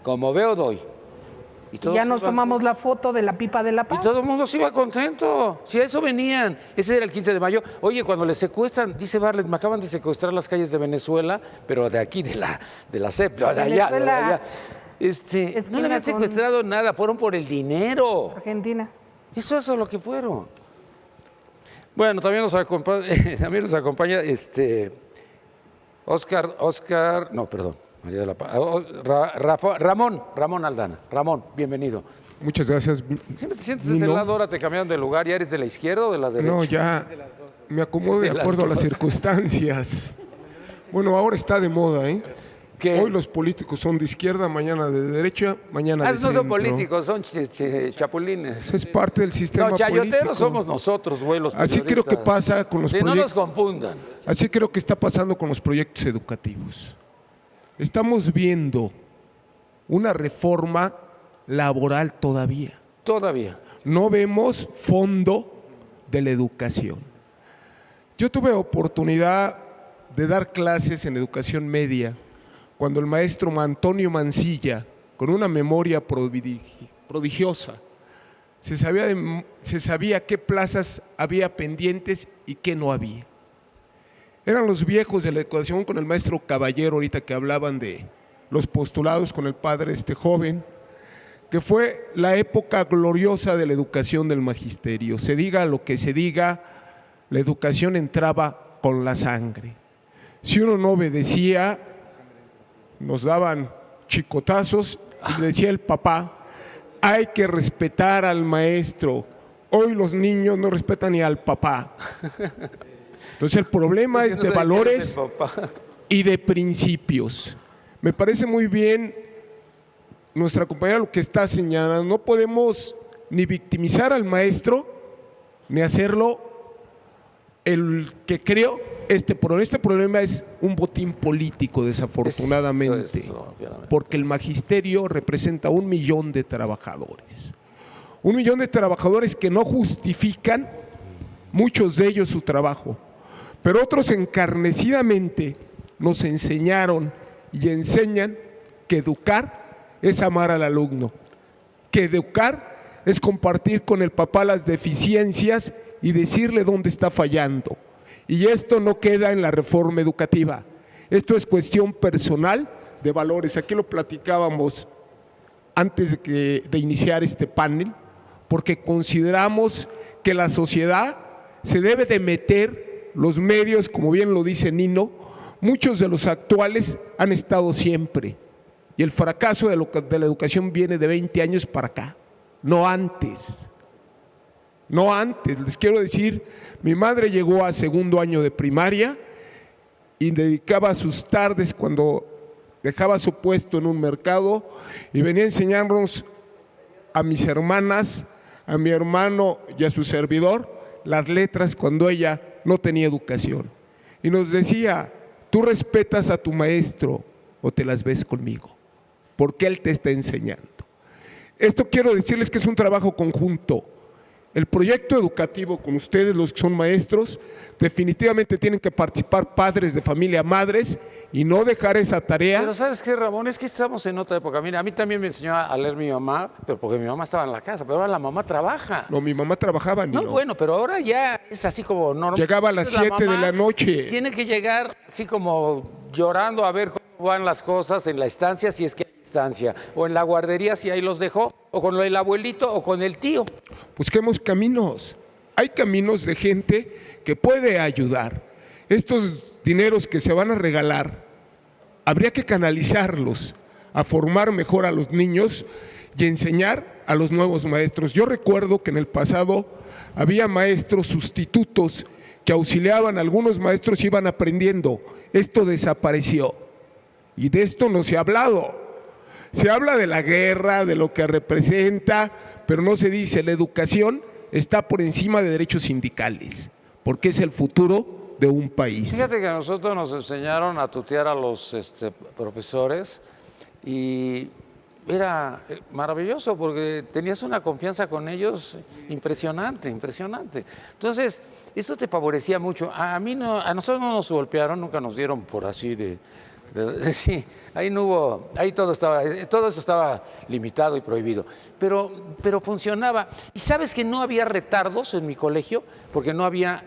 como veo doy. Y Y todos ya nos iban- tomamos la foto de la pipa de la Y paz. todo el mundo se iba contento. Si a eso venían. Ese era el 15 de mayo. Oye, cuando les secuestran, dice Barlet, me acaban de secuestrar las calles de Venezuela, pero de aquí, de la CEP, de allá, de Venezuela, allá. No esquina le habían con- secuestrado nada, fueron por el dinero. Argentina. Eso es lo que fueron. Bueno, también nos acompaña, Oscar, no, perdón, María de la Paz, Ramón Aldana. Ramón, bienvenido. Muchas gracias. Siempre te sientes de ese lado, ahora te cambiaron de lugar, ¿ya eres de la izquierda o de la derecha? No, ya me acomodo de De las acuerdo a las dos. circunstancias. Bueno, ahora está de moda, ¿eh? ¿Qué? Hoy los políticos son de izquierda, mañana de derecha, mañana de No son centro. políticos, son chapulines. Eso es parte del sistema No, chayoteros político. somos nosotros, güey, los Así creo que periodistas. pasa con los Sí, no nos proyectos. confundan. Así creo que está pasando con los proyectos educativos. Estamos viendo una reforma laboral todavía. Todavía. No vemos fondo de la educación. Yo tuve oportunidad de dar clases en educación media cuando el maestro Antonio Mancilla, con una memoria prodigiosa, se sabía qué plazas había pendientes y qué no había. Eran los viejos de la educación con el maestro Caballero, ahorita que hablaban de los postulados con el padre joven, que fue la época gloriosa de la educación del magisterio. Se diga lo que se diga, la educación entraba con la sangre. Si uno no obedecía, nos daban chicotazos y decía el papá, hay que respetar al maestro. Hoy los niños no respetan ni al papá. Entonces el problema es de valores y de principios. Me parece muy bien nuestra compañera lo que está señalando. No podemos ni victimizar al maestro, ni hacerlo el que creó este problema. Este problema es un botín político, desafortunadamente, porque el magisterio representa 1 millón de trabajadores. 1 millón de trabajadores que no justifican, muchos de ellos, su trabajo. Pero otros encarnecidamente nos enseñaron y enseñan que educar es amar al alumno, que educar es compartir con el papá las deficiencias y decirle dónde está fallando. Y esto no queda en la reforma educativa, esto es cuestión personal de valores. Aquí lo platicábamos antes de iniciar este panel, porque consideramos que la sociedad se debe de meter, los medios, como bien lo dice Nino, muchos de los actuales han estado siempre. Y el fracaso de la educación viene de 20 años para acá, no antes. No antes. Les quiero decir, mi madre llegó a 2º año de primaria y dedicaba sus tardes cuando dejaba su puesto en un mercado y venía a enseñarnos a mis hermanas, a mi hermano y a su servidor las letras cuando ella no tenía educación. Y nos decía, tú respetas a tu maestro o te las ves conmigo, porque él te está enseñando. Esto quiero decirles que es un trabajo conjunto. El proyecto educativo con ustedes, los que son maestros, definitivamente tienen que participar padres de familia, madres, y no dejar esa tarea. Pero ¿sabes qué, Ramón? Es que estamos en otra época. Mira, a mí también me enseñó a leer mi mamá, pero porque mi mamá estaba en la casa, pero ahora la mamá trabaja. No, mi mamá trabajaba, No, Nino. bueno, pero ahora ya es así como normal. Llegaba a las Entonces, 7 de mamá la noche. Tiene que llegar así como llorando a ver cómo van las cosas en la estancia, si es que hay estancia, o en la guardería, si ahí los dejó, o con el abuelito, o con el tío. Busquemos caminos. Hay caminos de gente que puede ayudar. Estos dineros que se van a regalar, habría que canalizarlos a formar mejor a los niños y enseñar a los nuevos maestros. Yo recuerdo que en el pasado había maestros sustitutos que auxiliaban a algunos maestros y iban aprendiendo. Esto desapareció y de esto no se ha hablado. Se habla de la guerra, de lo que representa, pero no se dice la educación está por encima de derechos sindicales, porque es el futuro de un país. Fíjate que a nosotros nos enseñaron a tutear a los profesores y era maravilloso porque tenías una confianza con ellos impresionante, impresionante. Entonces, esto te favorecía mucho. A nosotros no nos golpearon, nunca nos dieron por así de Sí, ahí no hubo, ahí todo eso estaba limitado y prohibido, pero funcionaba. Y sabes que no había retardos en mi colegio, porque no había,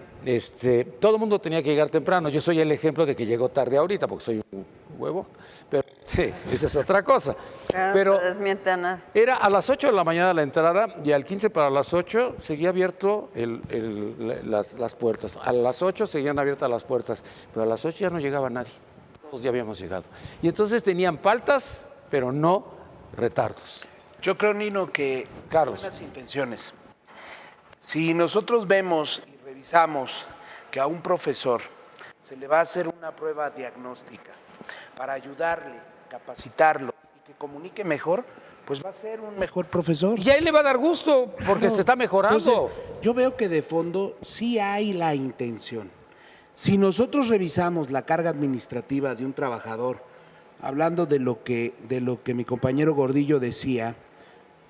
todo el mundo tenía que llegar temprano. Yo soy el ejemplo de que llegó tarde ahorita, porque soy un huevo, pero sí, esa es otra cosa. Pero no se desmiente a nada. Era a las 8 de la mañana la entrada y al 15 para las 8 seguía abierto las puertas. A las 8 seguían abiertas las puertas, pero a las 8 ya no llegaba nadie. Todos ya habíamos llegado. Y entonces tenían faltas, pero no retardos. Yo creo, Nino, que Carlos. buenas intenciones. Si nosotros vemos y revisamos que a un profesor se le va a hacer una prueba diagnóstica para ayudarle, capacitarlo y que comunique mejor, pues va a ser un mejor profesor. Y ahí le va a dar gusto, porque Claro. se está mejorando. Entonces, yo veo que de fondo sí hay la intención. Si nosotros revisamos la carga administrativa de un trabajador, hablando de lo que mi compañero Gordillo decía,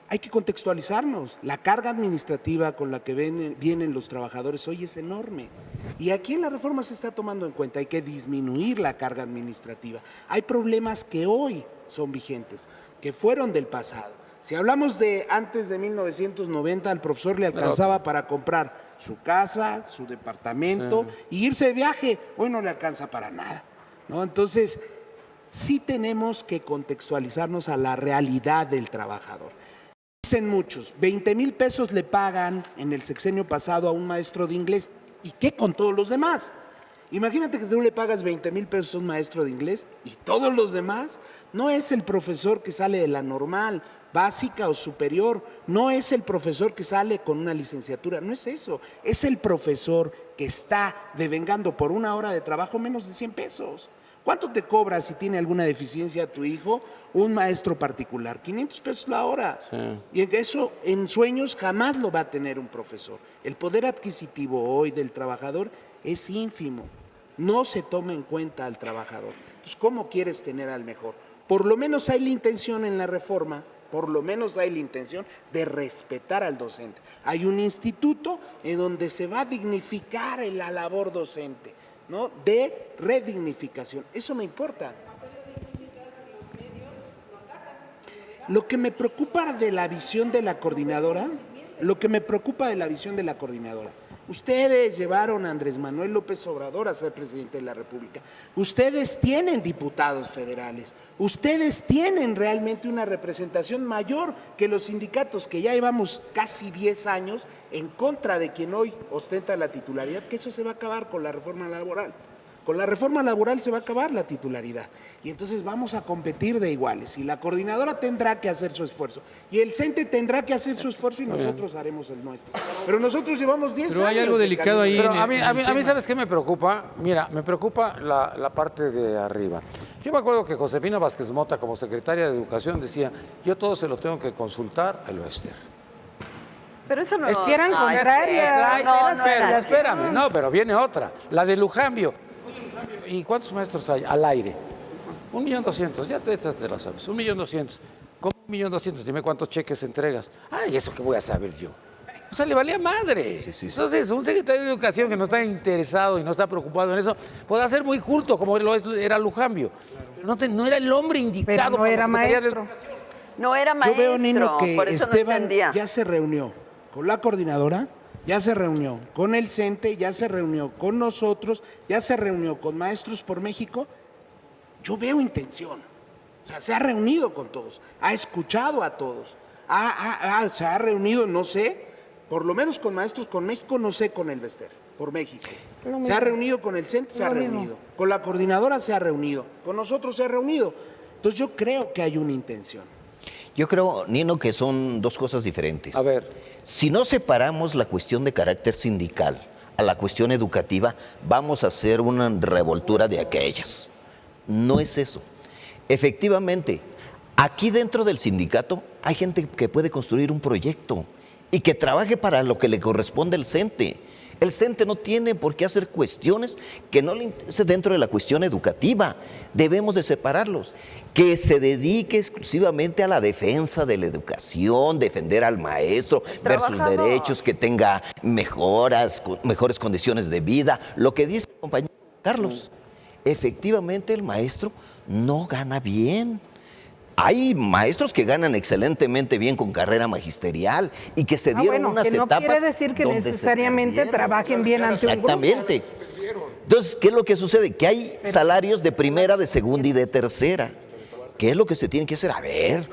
hay que contextualizarnos. La carga administrativa con la que vienen los trabajadores hoy es enorme. Y aquí en la reforma se está tomando en cuenta, hay que disminuir la carga administrativa. Hay problemas que hoy son vigentes, que fueron del pasado. Si hablamos de antes de 1990, al profesor le alcanzaba para comprar su casa, su departamento y irse de viaje. Hoy no le alcanza para nada, ¿no? Entonces, sí tenemos que contextualizarnos a la realidad del trabajador. Dicen muchos, 20,000 pesos le pagan en el sexenio pasado a un maestro de inglés. ¿Y qué con todos los demás? Imagínate que tú le pagas 20,000 pesos a un maestro de inglés y todos los demás. No es el profesor que sale de la normal, básica o superior, no es el profesor que sale con una licenciatura, no es eso, es el profesor que está devengando por una hora de trabajo menos de 100 pesos. ¿Cuánto te cobra si tiene alguna deficiencia tu hijo un maestro particular? 500 pesos la hora. Sí. Y eso en sueños jamás lo va a tener un profesor. El poder adquisitivo hoy del trabajador es ínfimo, no se toma en cuenta al trabajador. Entonces, ¿cómo quieres tener al mejor? Por lo menos hay la intención en la reforma, por lo menos hay la intención de respetar al docente. Hay un instituto en donde se va a dignificar la labor docente, ¿no? De redignificación. Eso me importa. Lo que me preocupa de la visión de la coordinadora, ustedes llevaron a Andrés Manuel López Obrador a ser presidente de la República. Ustedes tienen diputados federales. Ustedes tienen realmente una representación mayor que los sindicatos, que ya llevamos casi 10 años en contra de quien hoy ostenta la titularidad, que eso se va a acabar con la reforma laboral. Con la reforma laboral se va a acabar la titularidad y entonces vamos a competir de iguales y la coordinadora tendrá que hacer su esfuerzo y el CENTE tendrá que hacer su esfuerzo y nosotros haremos el nuestro. Pero nosotros llevamos 10 años. Pero hay algo delicado ahí. Pero a mí, ¿sabes qué me preocupa? Mira, me preocupa la parte de arriba. Yo me acuerdo que Josefina Vázquez Mota, como secretaria de Educación, decía, yo todo se lo tengo que consultar al Bester. Pero eso no... Es que eran contrarias. Espérame, no, pero viene otra, la de Lujambio. ¿Y cuántos maestros hay al aire? 1.200.000, ya te la sabes, 1.200.000. ¿Cómo 1.200.000? Dime cuántos cheques entregas. Ay, ¿eso qué voy a saber yo? O sea, le valía madre. Sí. Entonces, un secretario de Educación que no está interesado y no está preocupado en eso, podrá ser muy culto, como era Lujambio. Pero no era el hombre indicado. Pero no era maestro. No era maestro, yo veo, Nino, que por eso Esteban no entendía. ya se reunió con la coordinadora, ya se reunió con el CENTE, ya se reunió con nosotros, ya se reunió con Maestros por México. Yo veo intención. O sea, se ha reunido con todos, ha escuchado a todos, se ha reunido, no sé, por lo menos con Maestros con México, no sé con el Bester, por México. Se ha reunido con el CENTE, se ha reunido. Con la coordinadora se ha reunido, con nosotros se ha reunido. Entonces yo creo que hay una intención. Yo creo, Nino, que son dos cosas diferentes. A ver. Si no separamos la cuestión de carácter sindical a la cuestión educativa, vamos a hacer una revoltura de aquellas. No es eso. Efectivamente, aquí dentro del sindicato hay gente que puede construir un proyecto y que trabaje para lo que le corresponde al CENTE. El CENTE no tiene por qué hacer cuestiones que no le interese dentro de la cuestión educativa. Debemos de separarlos. Que se dedique exclusivamente a la defensa de la educación, defender al maestro, ver sus derechos, que tenga mejores condiciones de vida. Lo que dice el compañero Carlos, efectivamente el maestro no gana bien. Hay maestros que ganan excelentemente bien con carrera magisterial y que se dieron bueno, unas que no etapas quiere decir que donde se necesariamente perdieron. trabajen bien ante un grupo. Exactamente. Entonces, ¿qué es lo que sucede? Que hay salarios de primera, de segunda y de tercera. ¿Qué es lo que se tiene que hacer? A ver,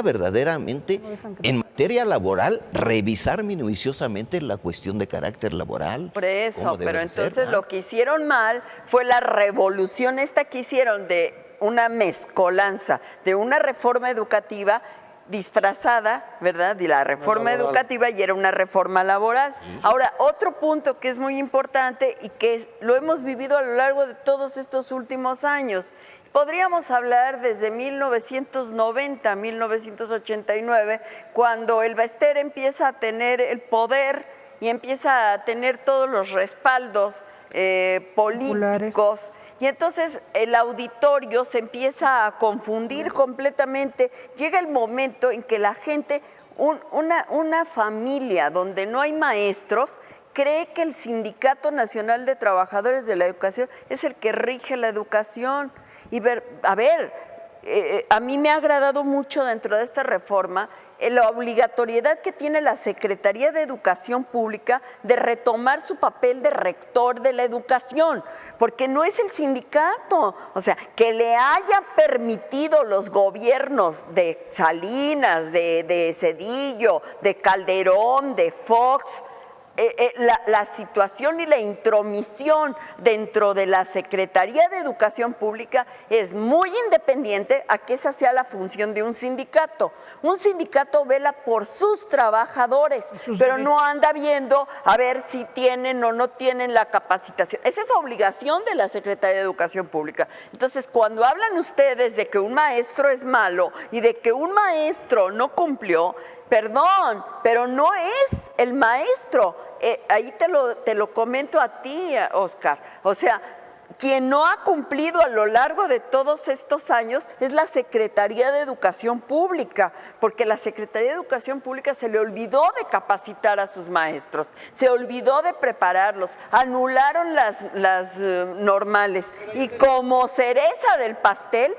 verdaderamente, en materia laboral, revisar minuciosamente la cuestión de carácter laboral. Por eso, cómo debe pero de ser, entonces ¿no? lo que hicieron mal fue la revolución esta que hicieron de una mezcolanza, de una reforma educativa disfrazada, ¿verdad? De la reforma educativa y era una reforma laboral. Ahora, otro punto que es muy importante y que lo hemos vivido a lo largo de todos estos últimos años. Podríamos hablar desde 1990, 1989, cuando el Baester empieza a tener el poder y empieza a tener todos los respaldos políticos. Y entonces el auditorio se empieza a confundir completamente. Llega el momento en que la gente, una familia donde no hay maestros, cree que el Sindicato Nacional de Trabajadores de la Educación es el que rige la educación. Y a mí me ha agradado mucho dentro de esta reforma la obligatoriedad que tiene la Secretaría de Educación Pública de retomar su papel de rector de la educación, porque no es el sindicato, o sea, que le haya permitido los gobiernos de Salinas, de Zedillo, de Calderón, de Fox, la situación y la intromisión dentro de la Secretaría de Educación Pública es muy independiente a que esa sea la función de un sindicato. Un sindicato vela por sus trabajadores, pero no anda viendo a ver si tienen o no tienen la capacitación. Esa es obligación de la Secretaría de Educación Pública. Entonces, cuando hablan ustedes de que un maestro es malo y de que un maestro no cumplió, perdón, pero no es el maestro. Ahí te lo comento a ti, Oscar. O sea, quien no ha cumplido a lo largo de todos estos años es la Secretaría de Educación Pública, porque la Secretaría de Educación Pública se le olvidó de capacitar a sus maestros, se olvidó de prepararlos, anularon las normales y como cereza del pastel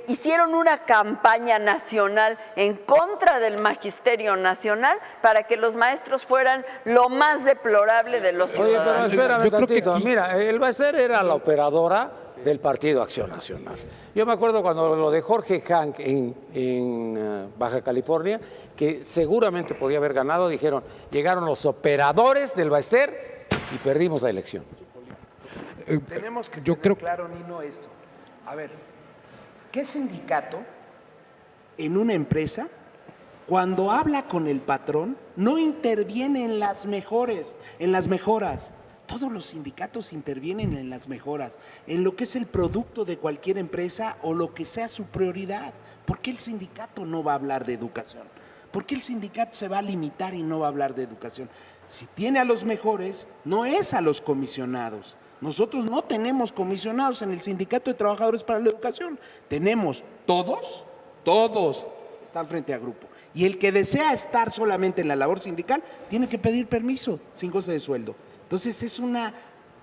hicieron una campaña nacional en contra del Magisterio Nacional para que los maestros fueran lo más deplorable de los ciudadanos. Oye, pero espérame tantito. Mira, el Baester era la operadora del Partido Acción Nacional. Yo me acuerdo cuando lo de Jorge Hank en Baja California, que seguramente podía haber ganado, dijeron, llegaron los operadores del Baester y perdimos la elección. Tenemos que tener claro, Nino, esto. A ver, ¿qué sindicato en una empresa, cuando habla con el patrón, no interviene en las mejoras? Todos los sindicatos intervienen en las mejoras, en lo que es el producto de cualquier empresa o lo que sea su prioridad. ¿Por qué el sindicato no va a hablar de educación? ¿Por qué el sindicato se va a limitar y no va a hablar de educación? Si tiene a los mejores, no es a los comisionados. Nosotros no tenemos comisionados en el Sindicato de Trabajadores para la Educación. Tenemos todos están frente a grupo. Y el que desea estar solamente en la labor sindical tiene que pedir permiso sin goce de sueldo. Entonces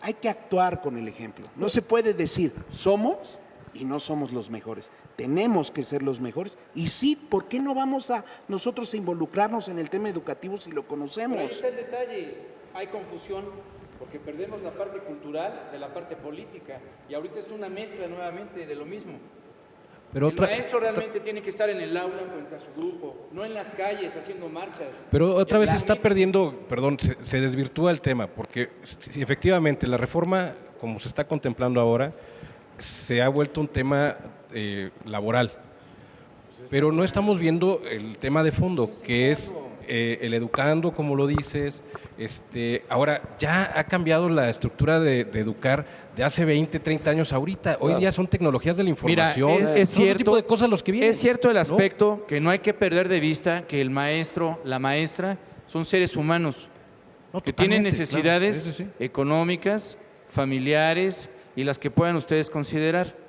hay que actuar con el ejemplo. No se puede decir somos y no somos los mejores. Tenemos que ser los mejores. Y sí, ¿por qué no vamos a nosotros a involucrarnos en el tema educativo si lo conocemos? Pero ahí está el detalle, hay confusión, porque perdemos la parte cultural de la parte política. Y ahorita es una mezcla nuevamente de lo mismo. Pero el maestro realmente tiene que estar en el aula frente a su grupo, no en las calles haciendo marchas. Pero otra vez se está perdiendo, se desvirtúa el tema, porque si efectivamente la reforma, como se está contemplando ahora, se ha vuelto un tema laboral. Pero no estamos viendo el tema de fondo, que es el educando, como lo dices. Ahora ya ha cambiado la estructura de educar de hace 20, 30 años ahorita. Hoy día son tecnologías de la información. Mira, es cierto, tipo de cosas los que vienen. Es cierto el aspecto que no hay que perder de vista que el maestro, la maestra, son seres humanos que tienen necesidades claro, sí. económicas, familiares y las que puedan ustedes considerar.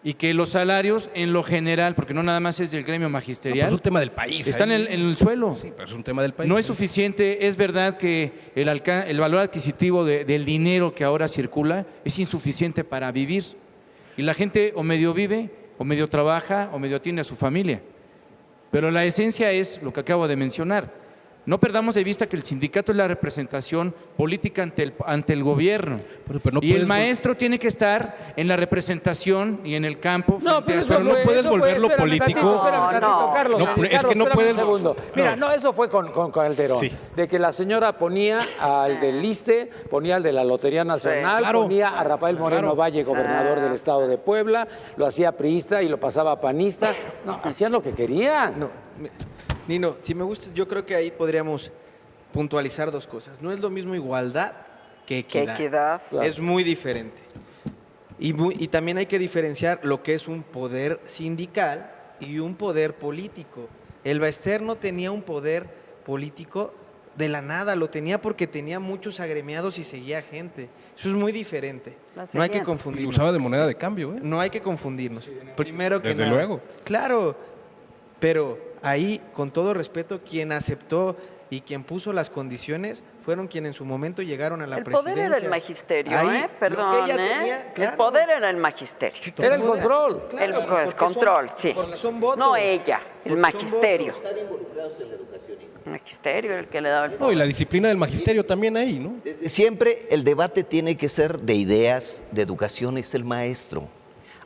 Y que los salarios, en lo general, porque no nada más es del gremio magisterial, es un tema del país. Están en el suelo. Sí, pero es un tema del país. No es suficiente. Es verdad que el valor adquisitivo del dinero que ahora circula es insuficiente para vivir. Y la gente o medio vive, o medio trabaja, o medio atiende a su familia. Pero la esencia es lo que acabo de mencionar. No perdamos de vista que el sindicato es la representación política ante el gobierno. Pero no y el puedes maestro tiene que estar en la representación y en el campo. No, pero no puedes volverlo político. Carlos, No, es que no espérame puedes- un segundo. Mira, no, eso fue con Calderón. Sí. De que la señora ponía al del ISSSTE, ponía al de la Lotería Nacional, Claro. ponía a Rafael Moreno Valle, gobernador del estado de Puebla, lo hacía priista y lo pasaba a panista. No, hacían lo que querían. No, Nino, si me gustas, yo creo que ahí podríamos puntualizar dos cosas. No es lo mismo igualdad que equidad. equidad. Es muy diferente. Y también hay que diferenciar lo que es un poder sindical y un poder político. El Baester no tenía un poder político de la nada, lo tenía porque tenía muchos agremiados y seguía gente. Eso es muy diferente. La No hay que seguían. Y confundirnos. usaba de moneda de cambio, ¿eh? No hay que confundirnos. Primero que Desde nada. luego. Claro, pero ahí, con todo respeto, quien aceptó y quien puso las condiciones fueron quienes en su momento llegaron a la El presidencia. poder era el magisterio, Ahí, lo que perdón, ella tenía, El claro. poder era el magisterio. Era el control. Claro, El porque control, son- sí. porque son votos. No ella, el Porque son magisterio. votos. El magisterio era el que le daba el No, y poder. la disciplina del magisterio también ahí, ¿no? Desde siempre el debate tiene que ser de ideas, de educación, es el maestro.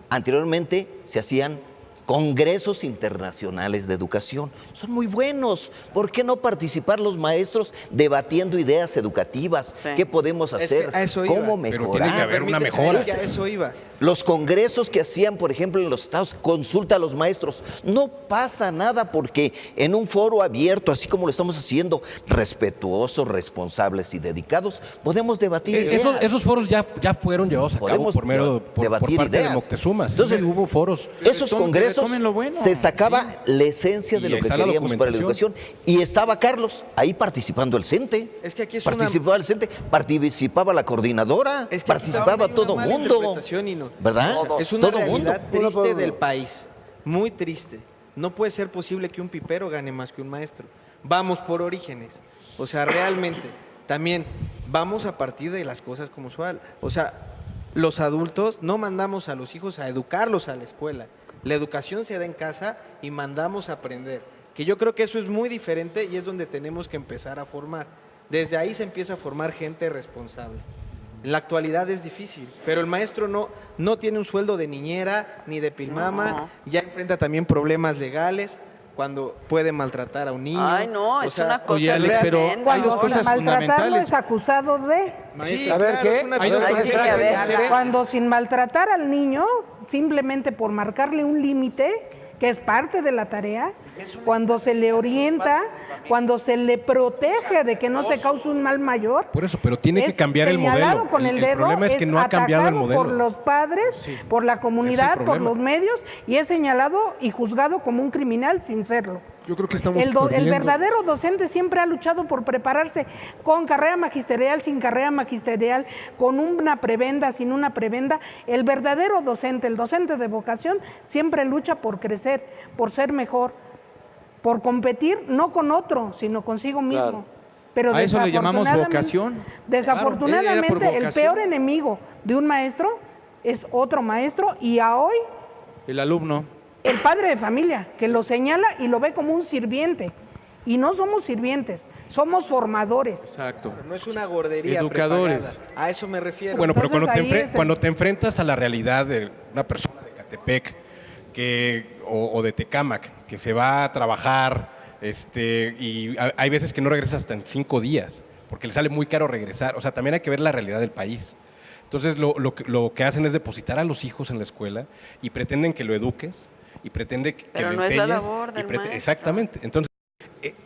Anteriormente se hacían congresos internacionales de educación. Son muy buenos. ¿Por qué no participar los maestros debatiendo ideas educativas? Sí. ¿Qué podemos Es hacer? que a eso iba. ¿Cómo Pero mejorar? tiene que haber una Permíteme, mejora. es que a eso iba. Los congresos que hacían, por ejemplo, en los estados, consulta a los maestros. No pasa nada porque en un foro abierto, así como lo estamos haciendo, respetuosos, responsables y dedicados, podemos debatir ideas. Esos foros ya fueron llevados a cabo Podemos por debatir parte ideas. de Moctezuma. Sí, Entonces, hubo foros. Esos Retomen congresos lo bueno. se sacaba la esencia de Y lo que está la queríamos para la educación. documentación. Y estaba Carlos ahí participando el CENTE. Es que aquí es participaba el CENTE, participaba la coordinadora, Es que aquí participaba también hay todo una mala mundo. interpretación, Nino. ¿Verdad? Es una todo realidad mundo. triste del país, muy triste. No puede ser posible que un pipero gane más que un maestro. Vamos por orígenes. O sea, realmente, también vamos a partir de las cosas como son. O sea, los adultos no mandamos a los hijos a educarlos a la escuela. La educación se da en casa y mandamos a aprender. Que yo creo que eso es muy diferente y es donde tenemos que empezar a formar. Desde ahí se empieza a formar gente responsable. En la actualidad es difícil, pero el maestro no tiene un sueldo de niñera ni de pilmama, No. ya enfrenta también problemas legales cuando puede maltratar a un niño. Ay, no, O es sea, una cosa oye, Alex, pero tremenda. hay Cuando dos sin cosas maltratarlo fundamentales. es acusado de... Sí, A ver, claro, ¿qué? es una Hay cosa dos Ay, sí, a ver. Cuando sin maltratar al niño, simplemente por marcarle un límite, que es parte de la tarea, cuando se le orienta, cuando se le protege de que no se cause un mal mayor. Por eso, pero tiene que es cambiar el señalado modelo. con el dedo, problema es que no ha cambiado el atacado modelo. por los padres, por la comunidad, por problema. los medios, y es señalado y juzgado como un criminal sin serlo. Yo creo que estamos El corriendo. verdadero docente siempre ha luchado por prepararse con carrera magisterial, sin carrera magisterial, con una prebenda, sin una prebenda. El verdadero docente, el docente de vocación, siempre lucha por crecer, por ser mejor, por competir no con otro, sino consigo mismo. Claro. Pero A eso le llamamos desafortunadamente- vocación. Desafortunadamente, Claro, era por el vocación. peor enemigo de un maestro es otro maestro, y a hoy El alumno. el padre de familia, que lo señala y lo ve como un sirviente. Y no somos sirvientes, somos formadores. Exacto. No es una gordería Educadores. prepagada. A eso me refiero. Bueno, pero Entonces, ahí es el- cuando te enfrentas a la realidad de una persona de Catepec o de Tecámac que se va a trabajar y hay veces que no regresa hasta en 5 días porque le sale muy caro regresar. O sea, también hay que ver la realidad del país. Entonces, lo que hacen es depositar a los hijos en la escuela y pretenden que lo eduques y pretenden que Pero lo no es la enseñes. labor del maestro. Exactamente. Entonces,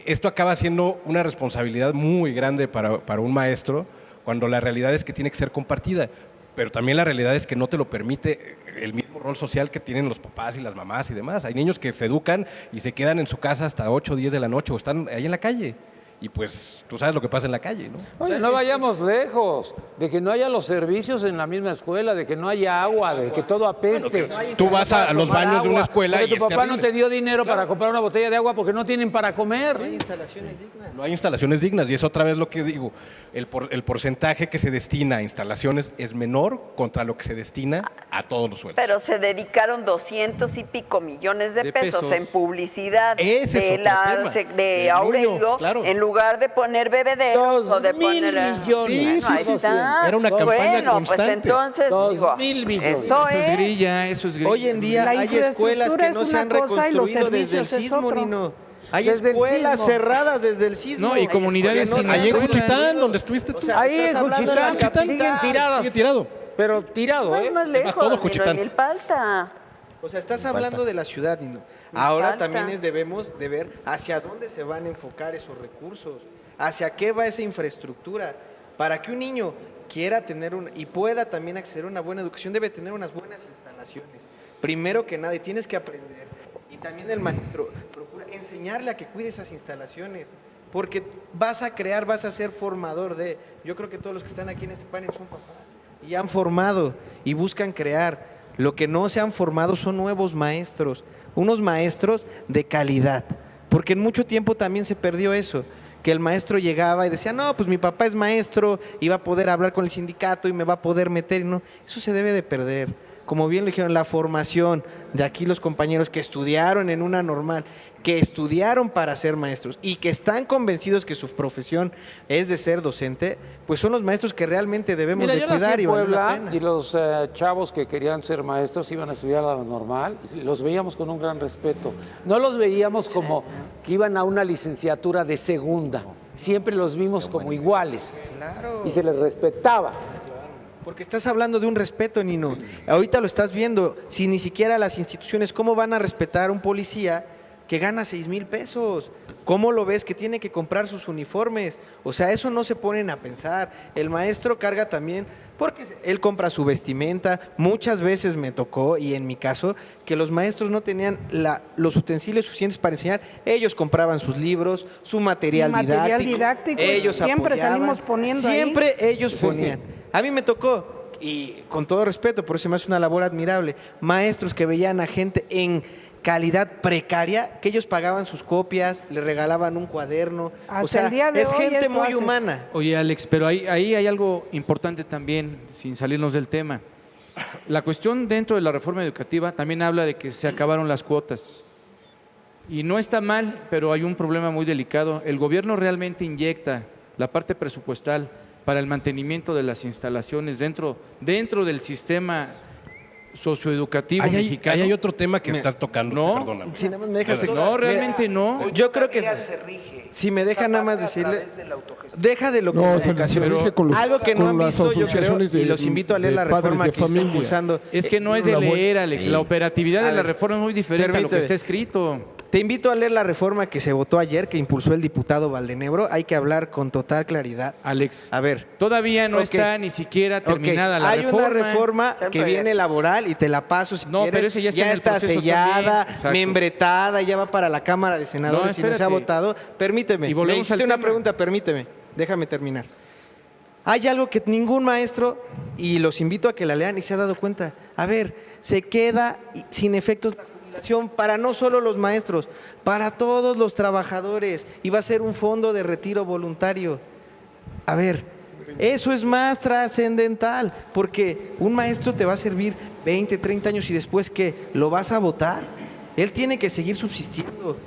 esto acaba siendo una responsabilidad muy grande para un maestro cuando la realidad es que tiene que ser compartida, pero también la realidad es que no te lo permite el mismo rol social que tienen los papás y las mamás y demás. Hay niños que se educan y se quedan en su casa hasta 8 o 10 de la noche o están ahí en la calle. Y pues tú sabes lo que pasa en la calle, ¿no? Oye, no vayamos lejos, de que no haya los servicios en la misma escuela, de que no haya agua, de que todo apeste. Tú vas a los Tomar baños de una agua, escuela porque y tu es papá no terrible. te dio dinero para comprar una botella de agua porque no tienen para comer. No hay instalaciones dignas. No hay instalaciones dignas y es otra vez lo que digo. el porcentaje que se destina a instalaciones es menor contra lo que se destina a todos los sueldos. Pero se dedicaron 200 y pico millones de pesos en publicidad Ese es otro tema. de Aurelio, claro. En lugar de poner bebederos o de 2,000 poner... millones. Bueno, ahí está. Era una campaña bueno, constante. pues entonces, 2,000 millones. eso Eso es es. grilla, eso es grilla. Hoy en día La hay escuelas que infraestructura no es se han una cosa y los reconstruido desde el servicios es sismo, otro. Nino. Hay Desde el escuelas sismo. cerradas desde el sismo. No, y comunidades Porque sin Ahí en escuela. Juchitán, donde estuviste tú. O sea, Ahí estás en hablando de la Juchitán capital. siguen tiradas. Sigue tirado. Pero tirado, ¿eh? Más lejos, todo Nino, Juchitán. en Milpalta. O sea, estás hablando de la ciudad, Nino. Ahora falta. también debemos de ver hacia dónde se van a enfocar esos recursos, hacia qué va esa infraestructura. Para que un niño quiera tener y pueda también acceder a una buena educación, debe tener unas buenas instalaciones. Primero que nada, y tienes que aprender. Y también el maestro procura enseñarle a que cuide esas instalaciones, porque vas a crear, vas a ser formador de... Yo creo que todos los que están aquí en este panel son papás y han formado y buscan crear. Lo que no se han formado son nuevos maestros, unos maestros de calidad, porque en mucho tiempo también se perdió eso, que el maestro llegaba y decía, no, pues mi papá es maestro y va a poder hablar con el sindicato y me va a poder meter, y no, eso se debe de perder. Como bien lo dijeron, la formación de aquí los compañeros que estudiaron en una normal, que estudiaron para ser maestros y que están convencidos que su profesión es de ser docente, pues son los maestros que realmente debemos Mira, de yo nací cuidar en y vale la Puebla pena. y los chavos que querían ser maestros iban a estudiar a la normal y los veíamos con un gran respeto. No los veíamos como que iban a una licenciatura de segunda. Siempre los vimos como iguales Claro. y se les respetaba. Porque estás hablando de un respeto, Nino. Ahorita lo estás viendo. Si ni siquiera las instituciones, ¿cómo van a respetar a un policía que gana 6,000 pesos? ¿Cómo lo ves que tiene que comprar sus uniformes? O sea, eso no se ponen a pensar. El maestro carga también, porque él compra su vestimenta. Muchas veces me tocó, y en mi caso, que los maestros no tenían los utensilios suficientes para enseñar. Ellos compraban sus libros, su material didáctico. Ellos siempre apoyaban. salimos poniendo ahí. Siempre ellos ponían. A mí me tocó, y con todo respeto, por eso me hace una labor admirable, maestros que veían a gente en calidad precaria, que ellos pagaban sus copias, le regalaban un cuaderno. Hasta o sea, el día de es hoy gente eso muy haces. humana. Oye, Alex, pero ahí hay algo importante también, sin salirnos del tema. La cuestión dentro de la reforma educativa también habla de que se acabaron las cuotas. Y no está mal, pero hay un problema muy delicado. El gobierno realmente inyecta la parte presupuestal para el mantenimiento de las instalaciones dentro del sistema socioeducativo mexicano. Ahí hay otro tema que estás tocando. No. Perdóname. Si nada más me dejas No, realmente no. Yo creo que, Se rige si me deja nada más a decirle, través de la autogestión. deja de lo que No, es se educación. rige con los- Algo que no con han las visto, yo creo, asociaciones y los invito a leer la de padres reforma de que está familia. impulsando. Es que no es de leer, Alex. La operatividad A de la ver, reforma es muy diferente a lo que permíteme. está escrito. Te invito a leer la reforma que se votó ayer, que impulsó el diputado Valdenebro. Hay que hablar con total claridad. Alex, A ver, todavía no Ok. está ni siquiera ok, terminada la hay reforma. una reforma Está en que proyecto. viene laboral y te la paso si No, quieres. pero ese ya está en el está proceso sellada, también. Exacto. membretada, ya va para la Cámara de Senadores No, y no se ha espérate. votado. Permíteme, Y me volvemos hiciste al una tema. pregunta, permíteme, déjame terminar. Hay algo que ningún maestro, y los invito a que la lean y se ha dado cuenta. A ver, se queda sin efectos la jubilación para no solo los maestros, para todos los trabajadores. Y va a ser un fondo de retiro voluntario. A ver, eso es más trascendental, porque un maestro te va a servir 20, 30 años y después ¿qué? ¿Lo vas a votar? Él tiene que seguir subsistiendo.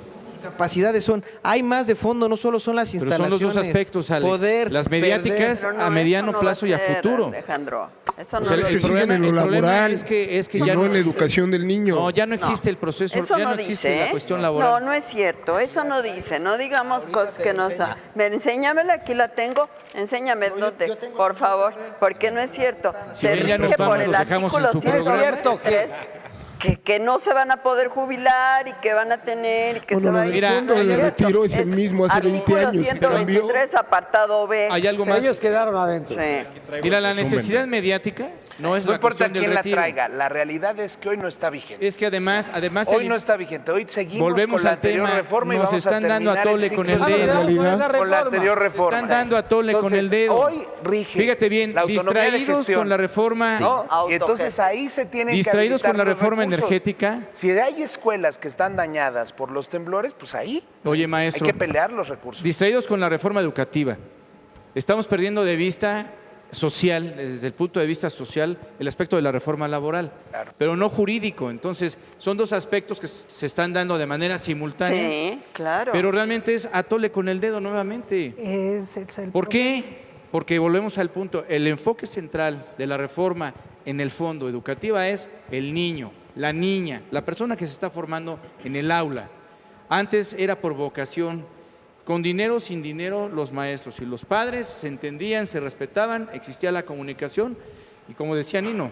Capacidades hay más de fondo, no solo son las Pero son instalaciones. los dos aspectos, Alex. Poder, Las perder. mediáticas Pero no, a eso mediano no va plazo y a ser, futuro. Alejandro, eso O no sea, lo Es que el siguen problema, en lo el problema laboral, es que y ya no en la educación del niño. No, ya no existe el proceso, Eso ya no no existe dice, la ¿eh? cuestión laboral. No, no es cierto, eso no dice, no digamos cosas que no son. Ven, enséñamela, aquí la tengo, enséñame dónde, por favor, porque no es cierto. Si Se ven, ya rige nos vamos, por el los dejamos en artículo su programa. 123, que no se van a poder jubilar y que van a tener y que Bueno, se va a el ir. Mira, fondo No es de cierto. retiro es el mismo hace 20 Artículo años. 123, apartado B. Hay algo Sí. más. Ellos quedaron adentro. Sí. Mira, la necesidad mediática no es No la importa cuestión del quién la retiro. traiga, la realidad es que hoy no está vigente. Es que además Hoy no está vigente, hoy seguimos volvemos con la al anterior tema, reforma y nos vamos a están dando a terminar tole el con ciclo el de dedo. realidad. con la anterior reforma. Están dando a tole con Entonces, el dedo. Hoy rige Fíjate bien, la autonomía de distraídos gestión. con la reforma, ¿no? Y entonces Autogestión. ahí se tienen distraídos que con la habilitar los reforma recursos. energética. Si hay escuelas que están dañadas por los temblores, pues ahí Oye, hay maestro, que pelear los recursos. distraídos con la reforma educativa Estamos perdiendo de vista social, desde el punto de vista social, el aspecto de la reforma laboral, pero no jurídico. Entonces, son dos aspectos que se están dando de manera simultánea. Sí, claro. Pero realmente es atole con el dedo nuevamente. ¿Por qué? Porque volvemos al punto, el enfoque central de la reforma en el fondo educativa es el niño, la niña, la persona que se está formando en el aula. Antes era por vocación, con dinero o sin dinero los maestros y los padres se entendían, se respetaban, existía la comunicación y como decía Nino,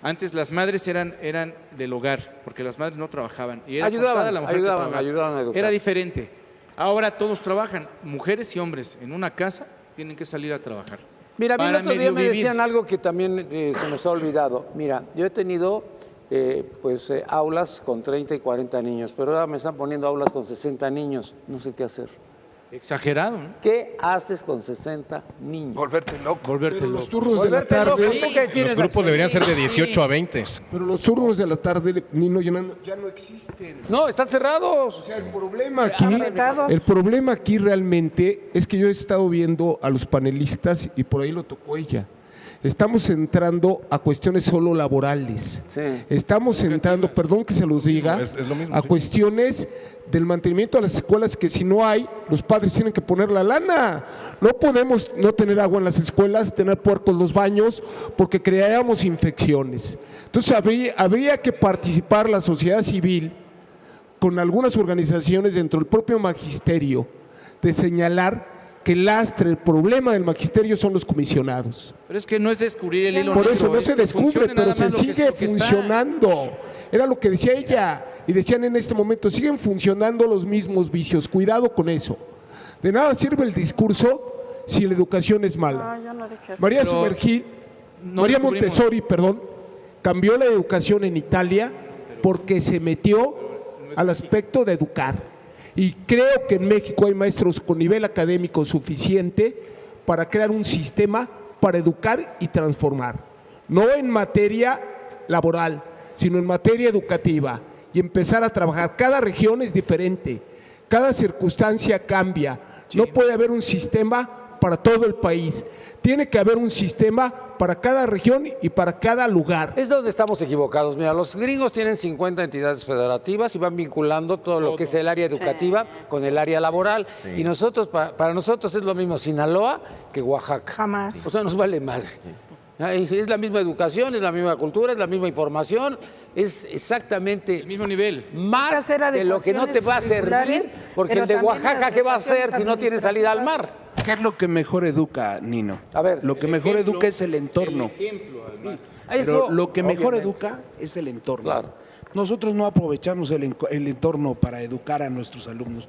antes las madres eran del hogar, porque las madres no trabajaban y era contada la mujer que trabajaba. Ayudaban a educar. Era diferente. Ahora todos trabajan, mujeres y hombres, en una casa tienen que salir a trabajar. Mira, a mí el para otro día medio me vivir. decían algo que también se nos ha olvidado. Mira, yo he tenido aulas con 30 y 40 niños, pero ahora me están poniendo aulas con 60 niños. No sé qué hacer. Exagerado, ¿no? ¿Qué haces con 60 niños? Volverte loco. Volverte Pero loco. los turnos de la Volverte loco. tarde, ¿Tú qué tienes Los grupos deberían ser de acceso? 18 a 20. pero los turnos de la tarde, Nino, ya no existen. No, están cerrados. O sea, el problema aquí realmente es que yo he estado viendo a los panelistas y por ahí lo tocó ella. Estamos entrando a cuestiones solo laborales. Sí. Estamos entrando, perdón que se los diga, Es lo mismo, a sí. cuestiones del mantenimiento de las escuelas que si no hay, los padres tienen que poner la lana. No podemos no tener agua en las escuelas, tener puercos en los baños, porque crearíamos infecciones. Entonces habría que participar la sociedad civil con algunas organizaciones dentro del propio magisterio de señalar que el problema del magisterio son los comisionados. Pero es que no es descubrir el hilo Por negro, eso no es se que descubre, funcione pero nada se más lo que- sigue lo que está. funcionando. Era lo que decía ella. Y decían en este momento, siguen funcionando los mismos vicios. Cuidado con eso. De nada sirve el discurso si la educación es mala. No, yo no dije eso. María Pero Sumergir, no María descubrimos. Montessori, perdón, cambió la educación en Italia porque se metió al aspecto de educar. Y creo que en México hay maestros con nivel académico suficiente para crear un sistema para educar y transformar. No en materia laboral, sino en materia educativa. Y empezar a trabajar. Cada región es diferente, cada circunstancia cambia. No puede haber un sistema para todo el país. Tiene que haber un sistema para cada región y para cada lugar. Es donde estamos equivocados. Mira, los gringos tienen 50 entidades federativas y van vinculando todo lo que es el área educativa con el área laboral. Y nosotros, para nosotros es lo mismo Sinaloa que Oaxaca. Jamás. O sea, nos vale madre. Es la misma educación, es la misma cultura, es la misma información, es exactamente El mismo nivel. más hacer de lo que no te va a servir, adecuaciones porque curriculares, el de pero también Oaxaca, las ¿qué va a hacer adecuaciones si no tiene salida al mar? ¿Qué es lo que mejor educa, Nino? A ver, lo que mejor educa es el entorno. Pero Eso, lo que mejor obviamente. educa es el entorno. Claro. Nosotros no aprovechamos el entorno para educar a nuestros alumnos.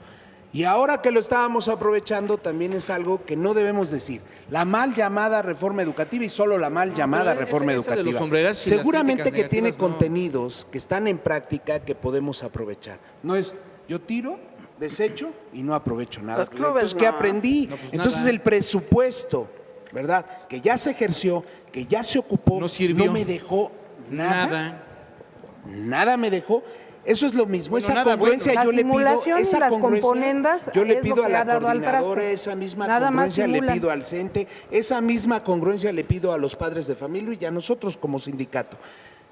Y ahora que lo estábamos aprovechando, también es algo que no debemos decir. La mal llamada reforma educativa y solo la mal llamada pero reforma esa de los educativa. sombrerazos y las Seguramente críticas que tiene negativas, no. contenidos que están en práctica que podemos aprovechar. No es yo tiro, desecho y no aprovecho nada. Los clubes Entonces, ¿qué no. aprendí? Entonces, nada. el presupuesto, ¿verdad? Que ya se ejerció, que ya se ocupó, No sirvió. no me dejó nada. Nada. Nada me dejó. Eso es lo mismo, Bueno, esa nada, congruencia bueno. yo La le pido, simulación y esa las congruencia, componendas yo le es lo pido que a le la ha dado al coordinadora traste. esa misma Nada más congruencia, le simulan. pido al CENTE, esa misma congruencia le pido a los padres de familia y a nosotros como sindicato.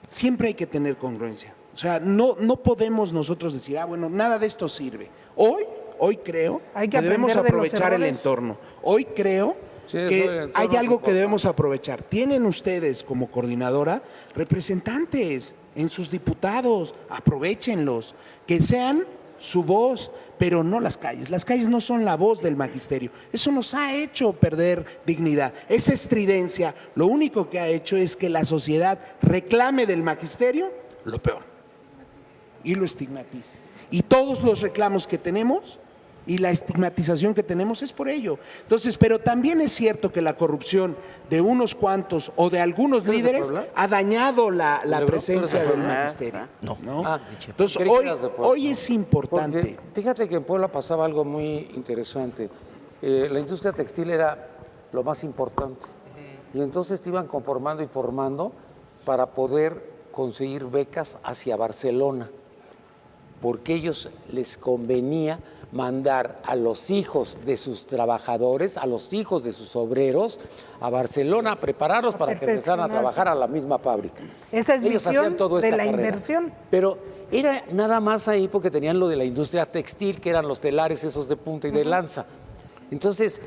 Siempre hay que tener congruencia. O sea, no podemos nosotros decir, bueno, nada de esto sirve. Hoy creo Hay que debemos aprender de los aprovechar el errores. entorno. Hoy creo Sí, eso, el que entorno hay es algo que importante. debemos aprovechar. Tienen ustedes como coordinadora representantes en sus diputados, aprovechenlos, que sean su voz, pero no las calles. Las calles no son la voz del magisterio. Eso nos ha hecho perder dignidad. Esa estridencia lo único que ha hecho es que la sociedad reclame del magisterio lo peor y lo estigmatice. Y todos los reclamos que tenemos y la estigmatización que tenemos es por ello. Entonces, pero también es cierto que la corrupción de unos cuantos o de algunos líderes ha dañado la presencia del magisterio. No. ¿no? Ah, Entonces, creí que hoy, eras de Puebla. hoy es importante. Porque fíjate que en Puebla pasaba algo muy interesante. La industria textil era lo más importante. Y entonces te iban conformando y formando para poder conseguir becas hacia Barcelona, porque ellos les convenía mandar a los hijos de sus trabajadores, a los hijos de sus obreros, a Barcelona a prepararlos para que empezaran a trabajar a la misma fábrica. Esa es Ellos visión hacían toda de esta la carrera. inversión. Pero era nada más ahí porque tenían lo de la industria textil, que eran los telares esos de punta y de lanza. Entonces,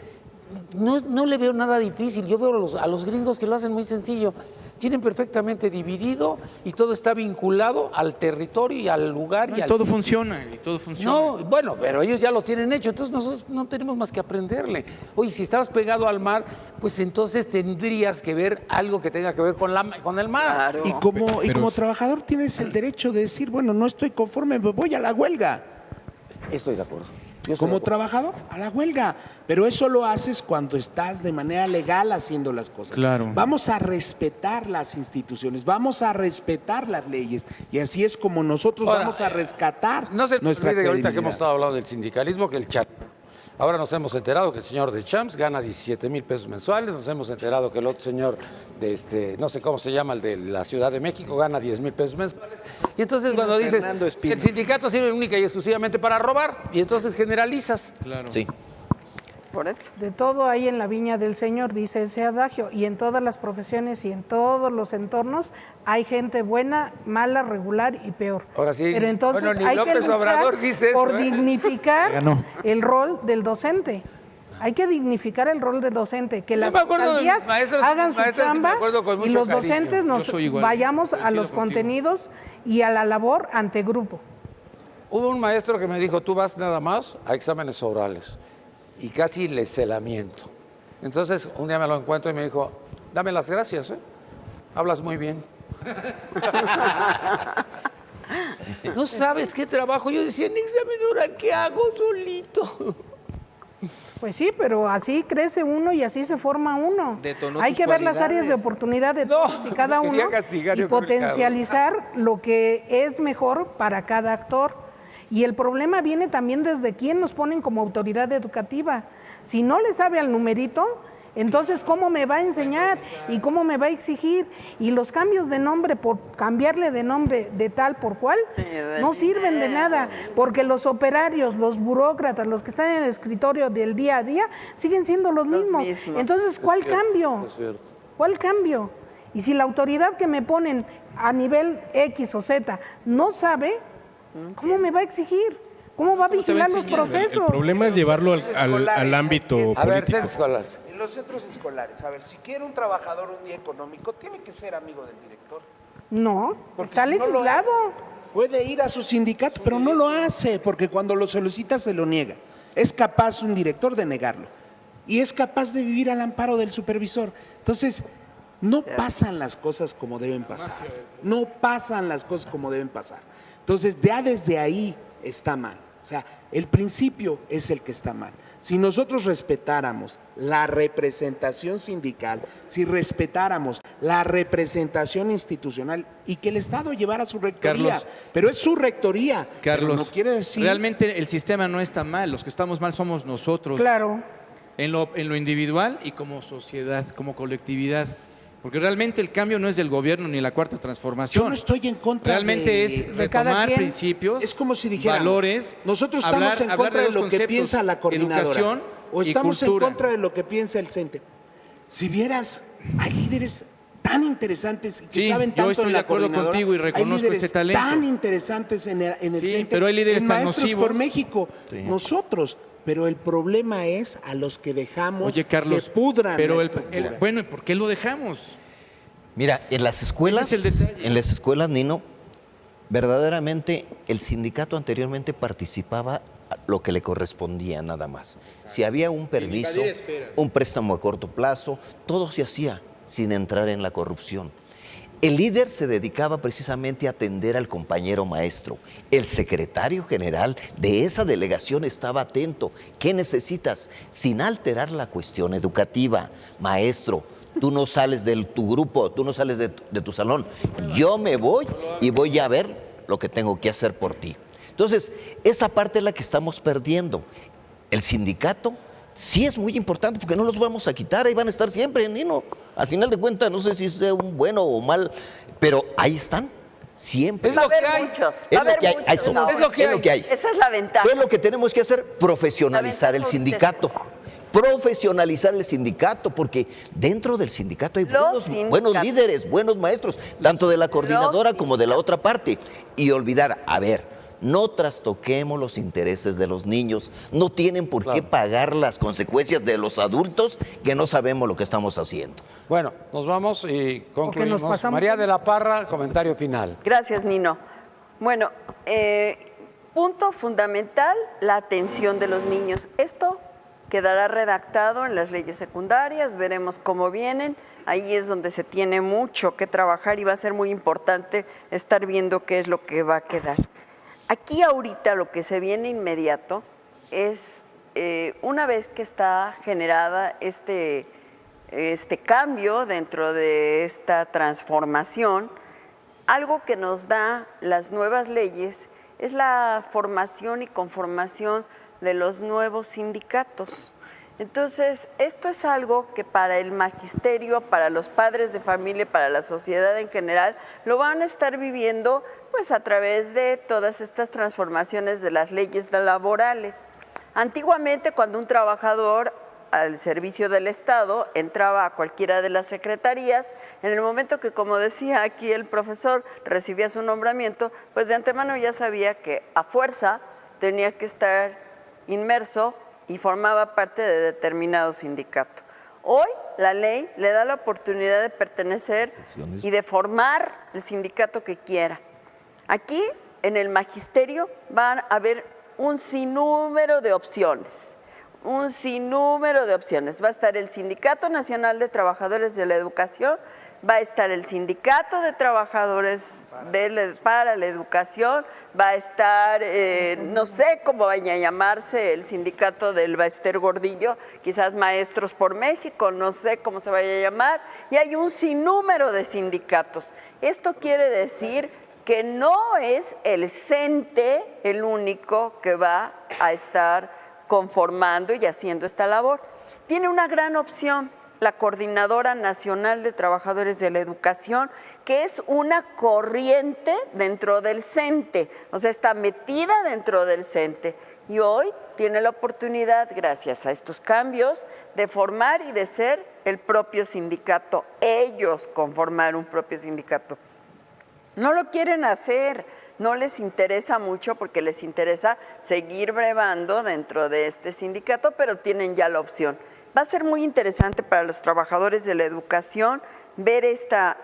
no le veo nada difícil. Yo veo a los gringos que lo hacen muy sencillo. Tienen perfectamente dividido y todo está vinculado al territorio y al lugar. No, y todo funciona, y todo funciona. No, bueno, pero ellos ya lo tienen hecho, entonces nosotros no tenemos más que aprenderle. Oye, si estabas pegado al mar, pues entonces tendrías que ver algo que tenga que ver con el mar. Claro. Y como trabajador tienes el derecho de decir, bueno, no estoy conforme, me voy a la huelga. Estoy de acuerdo. Como trabajador, a la huelga. Pero eso lo haces cuando estás de manera legal haciendo las cosas. Claro. Vamos a respetar las instituciones, vamos a respetar las leyes. Y así es como nosotros Ahora, vamos a rescatar No se nuestra olvide ahorita que credibilidad. hemos estado hablando del sindicalismo, que el chat. Ahora nos hemos enterado que el señor de Champs gana 17,000 pesos mensuales, nos hemos enterado que el otro señor de no sé cómo se llama, el de la Ciudad de México, gana 10,000 pesos mensuales. Y entonces cuando dices que el sindicato sirve única y exclusivamente para robar, y entonces generalizas. Claro. Sí. Por eso. De todo hay en la viña del Señor, dice ese adagio, y en todas las profesiones y en todos los entornos hay gente buena, mala, regular y peor. Ahora sí, Pero entonces bueno, ni hay que López luchar Obrador dice eso, por ¿eh? dignificar Ganó. el rol del docente. Hay que dignificar el rol del docente, que las me acuerdo de mis alcaldías maestros, hagan mis su maestras, sí me chamba acuerdo con y mucho los cariño. docentes Yo nos soy igual, vayamos a coincido los contigo. contenidos y a la labor ante grupo. Hubo un maestro que me dijo, tú vas nada más a exámenes orales, y casi le celamiento. Entonces, un día me lo encuentro y me dijo, dame las gracias, ¿eh? Hablas muy bien. No sabes qué trabajo. Yo decía, en examen oral, ¿qué hago solito? Pues sí, pero así crece uno y así se forma uno. Detonó Hay tus que ver las cualidades. áreas de oportunidad de No, todos y cada me quería uno castigar, y yo creo, potencializar lo que es mejor para cada actor. Y el problema viene también desde quién nos ponen como autoridad educativa. Si no le sabe al numerito, entonces ¿cómo me va a enseñar y cómo me va a exigir? Y los cambios de nombre, por cambiarle de nombre de tal por cual, no sirven de nada, porque los operarios, los burócratas, los que están en el escritorio del día a día, siguen siendo los mismos. Entonces, ¿cuál cambio? ¿Cuál cambio? Y si la autoridad que me ponen a nivel X o Z no sabe, ¿cómo me va a exigir? ¿Cómo va a vigilar los procesos? El problema es llevarlo al ámbito A ver, político. centros escolares. En los centros escolares, a ver, si quiere un trabajador un día económico, tiene que ser amigo del director. No, Porque está si no lo legislado. Puede ir a su sindicato, pero no lo hace, porque cuando lo solicita se lo niega. Es capaz un director de negarlo. Y es capaz de vivir al amparo del supervisor. Entonces, no pasan las cosas como deben pasar. No pasan las cosas como deben pasar. Entonces, ya desde ahí está mal. O sea, el principio es el que está mal. Si nosotros respetáramos la representación sindical, si respetáramos la representación institucional y que el Estado llevara su rectoría, Carlos, pero es su rectoría, Carlos, pero no quiere decir... realmente el sistema no está mal, los que estamos mal somos nosotros. Claro. En lo individual y como sociedad, como colectividad. Porque realmente el cambio no es del gobierno ni la cuarta transformación. Yo no estoy en contra realmente es de cada retomar quien. principios, Es como si dijéramos, valores. nosotros estamos en contra de dos lo que conceptos, piensa la coordinadora educación o y estamos en cultura. contra de lo que piensa el CENTE. Si vieras, hay líderes tan interesantes y que Sí, saben yo tanto estoy en de la acuerdo coordinadora. contigo y Hay reconozco líderes ese talento. tan interesantes en el Sí, CENTE, pero hay líderes en tan Maestros nocivos. por México, nosotros. Pero el problema es a los que dejamos Oye, Carlos, que pudran pero la el, estructura. bueno, ¿y por qué lo dejamos? Mira, en las escuelas, Ese es el detalle. en las escuelas, Nino, verdaderamente el sindicato anteriormente participaba lo que le correspondía nada más. Si había un permiso, un préstamo a corto plazo, todo se hacía sin entrar en la corrupción. El líder se dedicaba precisamente a atender al compañero maestro. El secretario general de esa delegación estaba atento. ¿Qué necesitas? Sin alterar la cuestión educativa. Maestro, tú no sales de tu grupo, tú no sales de tu salón. Yo me voy y voy a ver lo que tengo que hacer por ti. Entonces, esa parte es la que estamos perdiendo. El sindicato sí es muy importante porque no los vamos a quitar, ahí van a estar siempre, Nino. Al final de cuentas, no sé si sea un bueno o mal, pero ahí están. Siempre. Va a haber muchos, va a haber muchos. Es lo que hay. Esa es la ventaja. Es lo que tenemos que hacer, profesionalizar el sindicato. Profesionalizar el sindicato, porque dentro del sindicato hay buenos líderes, buenos maestros, tanto de la coordinadora como de la otra parte. Y olvidar, a ver, no trastoquemos los intereses de los niños, no tienen por qué pagar las consecuencias de los adultos que no sabemos lo que estamos haciendo. Bueno, nos vamos y concluimos. María de la Parra, comentario final. Gracias, Nino. Bueno, punto fundamental, la atención de los niños. Esto quedará redactado en las leyes secundarias, veremos cómo vienen. Ahí es donde se tiene mucho que trabajar y va a ser muy importante estar viendo qué es lo que va a quedar. Aquí ahorita lo que se viene inmediato es, una vez que está generada este cambio dentro de esta transformación, algo que nos da las nuevas leyes es la formación y conformación de los nuevos sindicatos. Entonces, esto es algo que para el magisterio, para los padres de familia, para la sociedad en general, lo van a estar viviendo pues a través de todas estas transformaciones de las leyes laborales. Antiguamente, cuando un trabajador al servicio del Estado entraba a cualquiera de las secretarías, en el momento que, como decía aquí el profesor, recibía su nombramiento, pues de antemano ya sabía que a fuerza tenía que estar inmerso y formaba parte de determinado sindicato. Hoy la ley le da la oportunidad de pertenecer y de formar el sindicato que quiera. Aquí, en el magisterio, van a haber un sinnúmero de opciones. Un sinnúmero de opciones. Va a estar el Sindicato Nacional de Trabajadores de la Educación, va a estar el Sindicato de Trabajadores para la Educación, va a estar, no sé cómo vaya a llamarse, el Sindicato del Baester Gordillo, quizás Maestros por México, no sé cómo se vaya a llamar, y hay un sinnúmero de sindicatos. Esto quiere decir que no es el CENTE el único que va a estar conformando y haciendo esta labor. Tiene una gran opción, la Coordinadora Nacional de Trabajadores de la Educación, que es una corriente dentro del CENTE, o sea, está metida dentro del CENTE. Y hoy tiene la oportunidad, gracias a estos cambios, de formar y de ser el propio sindicato, ellos conformar un propio sindicato. No lo quieren hacer, no les interesa mucho porque les interesa seguir brevando dentro de este sindicato, pero tienen ya la opción. Va a ser muy interesante para los trabajadores de la educación ver esta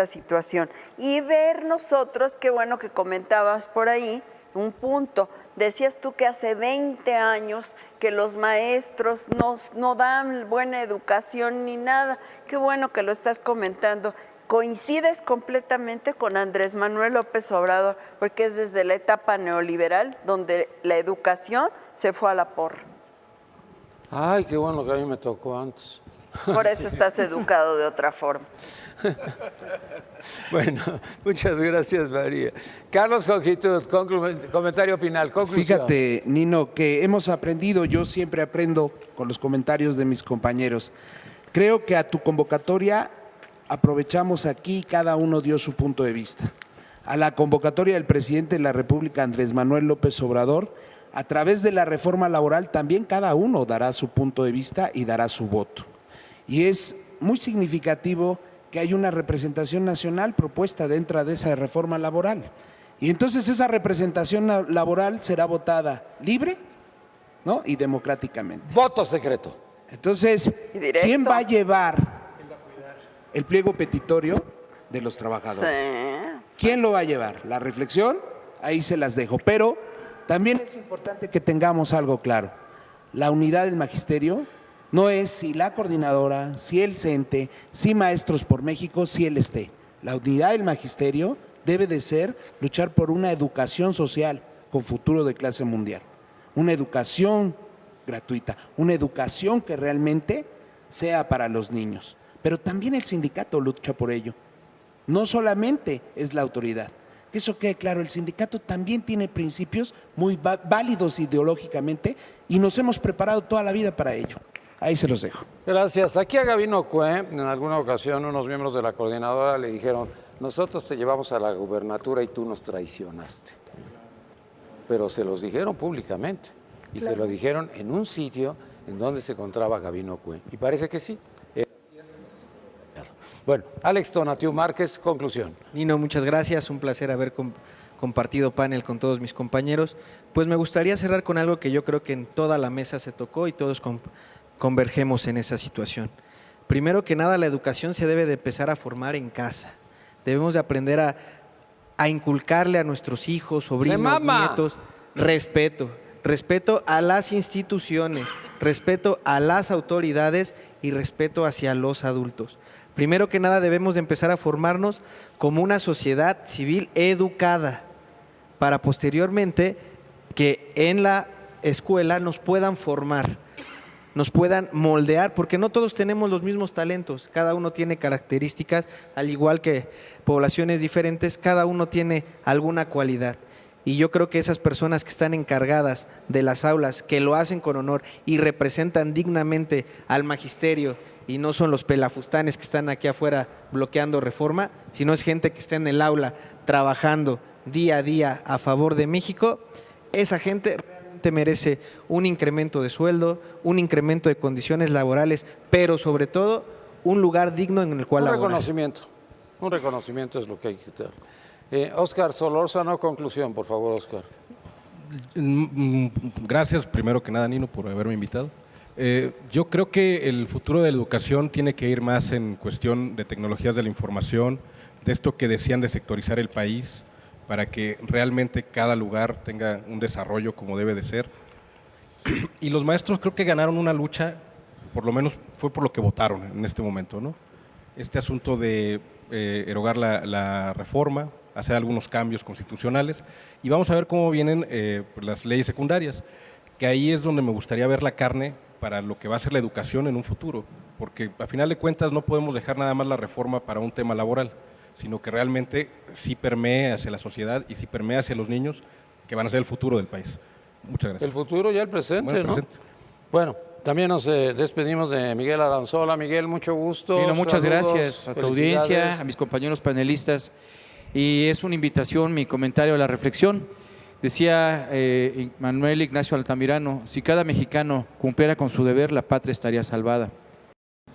situación y ver nosotros, qué bueno que comentabas por ahí, un punto. Decías tú que hace 20 años que los maestros no dan buena educación ni nada. Qué bueno que lo estás comentando. Coincides completamente con Andrés Manuel López Obrador, porque es desde la etapa neoliberal donde la educación se fue a la porra. Ay, qué bueno que a mí me tocó antes. Por eso estás educado de otra forma. Bueno, muchas gracias, María. Carlos Conjitud, comentario final, conclusión. Fíjate, Nino, que hemos aprendido, yo siempre aprendo con los comentarios de mis compañeros. Creo que a tu convocatoria aprovechamos aquí, cada uno dio su punto de vista. A la convocatoria del presidente de la República, Andrés Manuel López Obrador, a través de la reforma laboral también cada uno dará su punto de vista y dará su voto. Y es muy significativo que hay una representación nacional propuesta dentro de esa reforma laboral. Y entonces esa representación laboral será votada libre, ¿no? Y democráticamente. Voto secreto. Entonces, ¿quién va a llevar el pliego petitorio de los trabajadores? Sí. ¿Quién lo va a llevar? La reflexión, ahí se las dejo. Pero también es importante que tengamos algo claro. La unidad del magisterio no es si la coordinadora, si el CENTE, si Maestros por México, si el ESTE. La unidad del magisterio debe de ser luchar por una educación social con futuro de clase mundial. Una educación gratuita, una educación que realmente sea para los niños. Pero también el sindicato lucha por ello. No solamente es la autoridad. Que eso quede claro, el sindicato también tiene principios muy válidos ideológicamente y nos hemos preparado toda la vida para ello. Ahí se los dejo. Gracias. Aquí a Gabino Cue, en alguna ocasión unos miembros de la coordinadora le dijeron, nosotros te llevamos a la gubernatura y tú nos traicionaste. Pero se los dijeron públicamente y se lo dijeron en un sitio en donde se encontraba Gabino Cue. Y parece que sí. Bueno, Alex Tonatiuh Márquez, conclusión. Nino, muchas gracias. Un placer haber compartido panel con todos mis compañeros. Pues me gustaría cerrar con algo que yo creo que en toda la mesa se tocó y todos convergemos en esa situación. Primero que nada, la educación se debe de empezar a formar en casa. Debemos de aprender a inculcarle a nuestros hijos, sobrinos, nietos, respeto a las instituciones, respeto a las autoridades y respeto hacia los adultos. Primero que nada, debemos de empezar a formarnos como una sociedad civil educada para posteriormente que en la escuela nos puedan formar, nos puedan moldear, porque no todos tenemos los mismos talentos, cada uno tiene características, al igual que poblaciones diferentes, cada uno tiene alguna cualidad. Y yo creo que esas personas que están encargadas de las aulas, que lo hacen con honor y representan dignamente al magisterio, y no son los pelafustanes que están aquí afuera bloqueando reforma, sino es gente que está en el aula trabajando día a día a favor de México, esa gente realmente merece un incremento de sueldo, un incremento de condiciones laborales, pero sobre todo un lugar digno en el cual laborar. Un reconocimiento es lo que hay que dar. Óscar Solórzano, conclusión, por favor, Óscar. Gracias, primero que nada, Nino, por haberme invitado. Yo creo que el futuro de la educación tiene que ir más en cuestión de tecnologías de la información, de esto que decían de sectorizar el país, para que realmente cada lugar tenga un desarrollo como debe de ser. Y los maestros creo que ganaron una lucha, por lo menos fue por lo que votaron en este momento, ¿no? Este asunto de erogar la reforma, hacer algunos cambios constitucionales, y vamos a ver cómo vienen las leyes secundarias, que ahí es donde me gustaría ver la carne para lo que va a ser la educación en un futuro, porque a final de cuentas no podemos dejar nada más la reforma para un tema laboral, sino que realmente sí permee hacia la sociedad y sí permee hacia los niños, que van a ser el futuro del país. Muchas gracias. El futuro ya el presente, Bueno, ¿no? presente. Bueno, también nos despedimos de Miguel Aranzola. Miguel, mucho gusto. Nino, muchas Saludos, gracias a tu felicidades. audiencia, a mis compañeros panelistas. Y es una invitación, mi comentario a la reflexión. Decía Manuel Ignacio Altamirano, si cada mexicano cumpliera con su deber, la patria estaría salvada.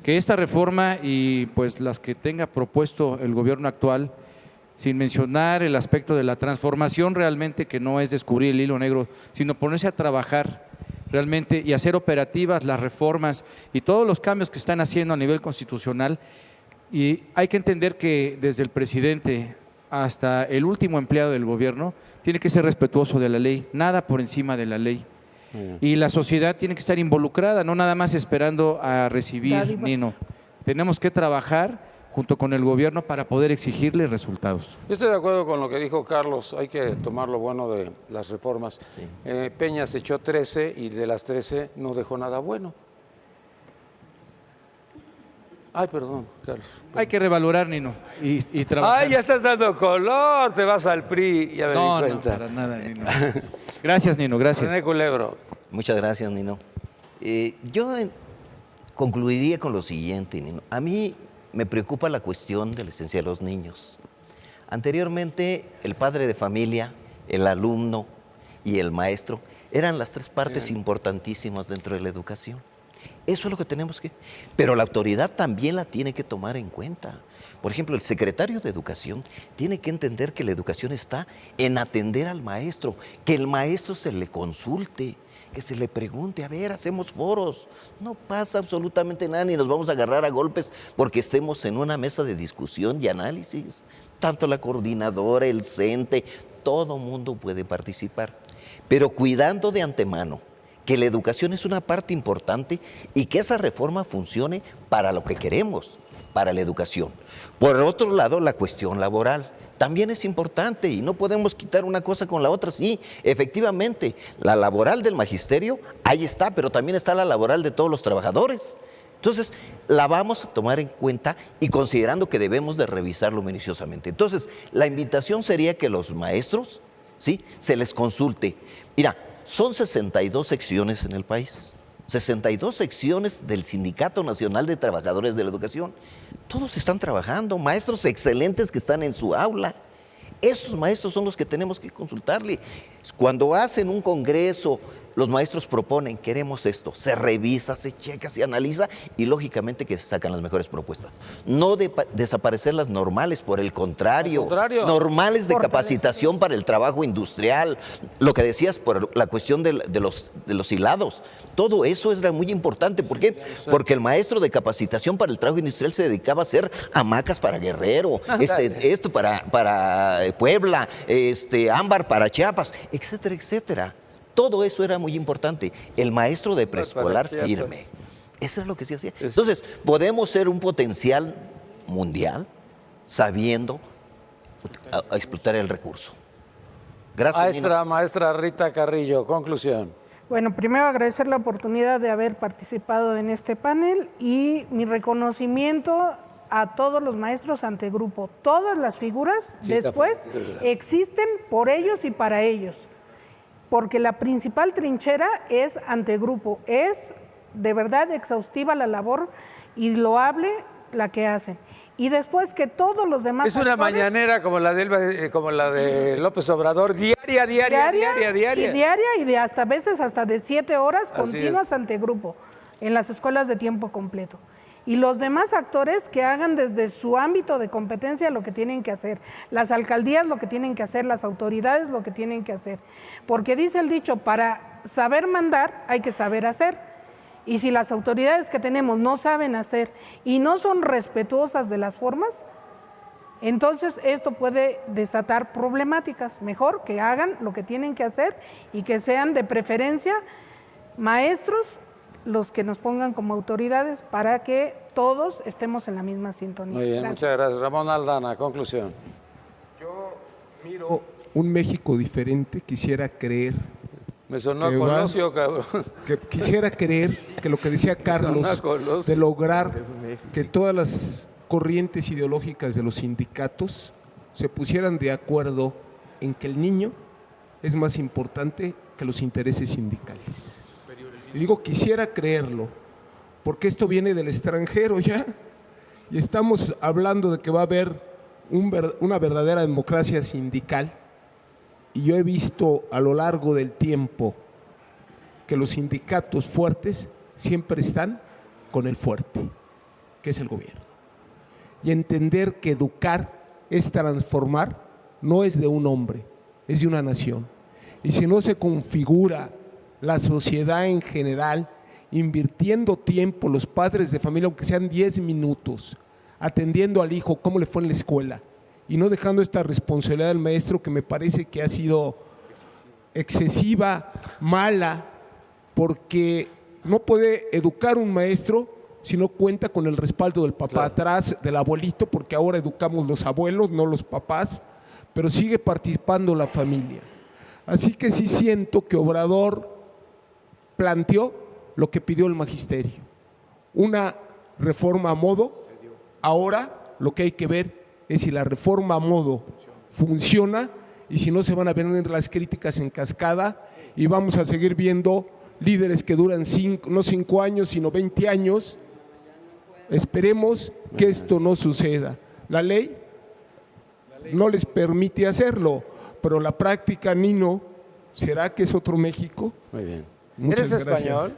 Que esta reforma y pues las que tenga propuesto el gobierno actual, sin mencionar el aspecto de la transformación realmente, que no es descubrir el hilo negro, sino ponerse a trabajar realmente y hacer operativas las reformas y todos los cambios que están haciendo a nivel constitucional. Y hay que entender que desde el presidente hasta el último empleado del gobierno tiene que ser respetuoso de la ley, nada por encima de la ley. Y la sociedad tiene que estar involucrada, no nada más esperando a recibir, Nino. Tenemos que trabajar junto con el gobierno para poder exigirle resultados. Yo estoy de acuerdo con lo que dijo Carlos, hay que tomar lo bueno de las reformas. Sí. Peña se echó 13 y de las 13 no dejó nada bueno. Ay, perdón, Carlos. Hay que revalorar, Nino, y trabajar. Ay, ya estás dando color, te vas al PRI, ya me di cuenta. No, para nada, Nino. Gracias, Nino, gracias. René Culebro. Muchas gracias, Nino. Yo concluiría con lo siguiente, Nino. A mí me preocupa la cuestión de la licencia de los niños. Anteriormente, el padre de familia, el alumno y el maestro eran las tres partes importantísimas dentro de la educación. Eso es lo que tenemos que... Pero la autoridad también la tiene que tomar en cuenta. Por ejemplo, el secretario de Educación tiene que entender que la educación está en atender al maestro, que el maestro se le consulte, que se le pregunte, a ver, hacemos foros. No pasa absolutamente nada ni nos vamos a agarrar a golpes porque estemos en una mesa de discusión y análisis. Tanto la coordinadora, el CENTE, todo mundo puede participar, pero cuidando de antemano que la educación es una parte importante y que esa reforma funcione para lo que queremos, para la educación. Por otro lado, la cuestión laboral también es importante y no podemos quitar una cosa con la otra. Sí, efectivamente, la laboral del magisterio, ahí está, pero también está la laboral de todos los trabajadores. Entonces, la vamos a tomar en cuenta y considerando que debemos de revisarlo minuciosamente. Entonces, la invitación sería que los maestros, ¿sí?, se les consulte. Mira, son 62 secciones en el país. 62 secciones del Sindicato Nacional de Trabajadores de la Educación. Todos están trabajando, maestros excelentes que están en su aula. Esos maestros son los que tenemos que consultarle. Cuando hacen un congreso, los maestros proponen, queremos esto, se revisa, se checa, se analiza y lógicamente que se sacan las mejores propuestas. No desaparecer las normales, por el contrario, normales de capacitación para el trabajo industrial, lo que decías por la cuestión de los hilados. Todo eso era muy importante. ¿Por qué? Porque el maestro de capacitación para el trabajo industrial se dedicaba a hacer hamacas para Guerrero, esto para Puebla, ámbar para Chiapas, etcétera, etcétera. Todo eso era muy importante. El maestro de preescolar firme. Eso es lo que se hacía. Entonces, podemos ser un potencial mundial sabiendo explotar el recurso. Gracias, Maestra Rita Carrillo, conclusión. Bueno, primero agradecer la oportunidad de haber participado en este panel y mi reconocimiento a todos los maestros ante grupo. Todas las figuras después existen por ellos y para ellos. Porque la principal trinchera es ante grupo, es de verdad exhaustiva la labor y loable la que hacen. Y después que todos los demás es una mañanera como la de López Obrador, diaria. Y de hasta veces hasta de 7 horas continuas ante grupo en las escuelas de tiempo completo. Y los demás actores que hagan desde su ámbito de competencia lo que tienen que hacer, las alcaldías lo que tienen que hacer, las autoridades lo que tienen que hacer, porque dice el dicho, para saber mandar hay que saber hacer, y si las autoridades que tenemos no saben hacer y no son respetuosas de las formas, entonces esto puede desatar problemáticas. Mejor que hagan lo que tienen que hacer y que sean de preferencia maestros los que nos pongan como autoridades para que todos estemos en la misma sintonía. Muy bien, muchas gracias. Ramón Aldana, conclusión. Yo miro un México diferente, quisiera creer. Me sonó Colosio, cabrón. Que quisiera creer que lo que decía Carlos, de lograr que todas las corrientes ideológicas de los sindicatos se pusieran de acuerdo en que el niño es más importante que los intereses sindicales. Y digo, quisiera creerlo, porque esto viene del extranjero ya, y estamos hablando de que va a haber una verdadera democracia sindical, y yo he visto a lo largo del tiempo que los sindicatos fuertes siempre están con el fuerte, que es el gobierno. Y entender que educar es transformar, no es de un hombre, es de una nación. Y si no se configura la sociedad en general, invirtiendo tiempo, los padres de familia, aunque sean 10 minutos, atendiendo al hijo, cómo le fue en la escuela, y no dejando esta responsabilidad del maestro que me parece que ha sido excesiva, mala, porque no puede educar un maestro si no cuenta con el respaldo del papá atrás, del abuelito, porque ahora educamos los abuelos, no los papás, pero sigue participando la familia. Así que sí siento que Obrador planteó lo que pidió el magisterio, una reforma a modo. Ahora lo que hay que ver es si la reforma a modo funciona y si no se van a venir las críticas en cascada y vamos a seguir viendo líderes que duran no 5 años, sino 20 años. Esperemos que esto no suceda. La ley no les permite hacerlo, pero la práctica, Nino, ¿será que es otro México? Muy bien. Muchas ¿Eres gracias. español?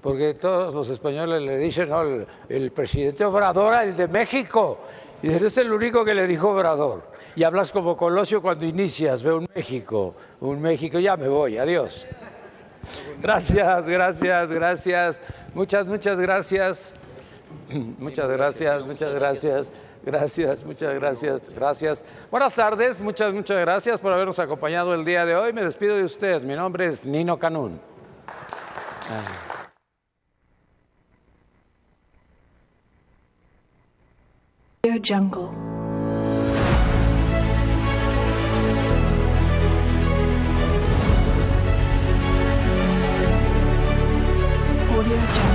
Porque todos los españoles le dicen, no, el presidente Obrador, el de México. Y eres el único que le dijo Obrador. Y hablas como Colosio cuando inicias, veo un México, ya me voy, adiós. Gracias. Muchas gracias. Muchas gracias. Buenas tardes, muchas gracias por habernos acompañado el día de hoy. Me despido de usted. Mi nombre es Nino Canún. Jungle. Audio Jungle.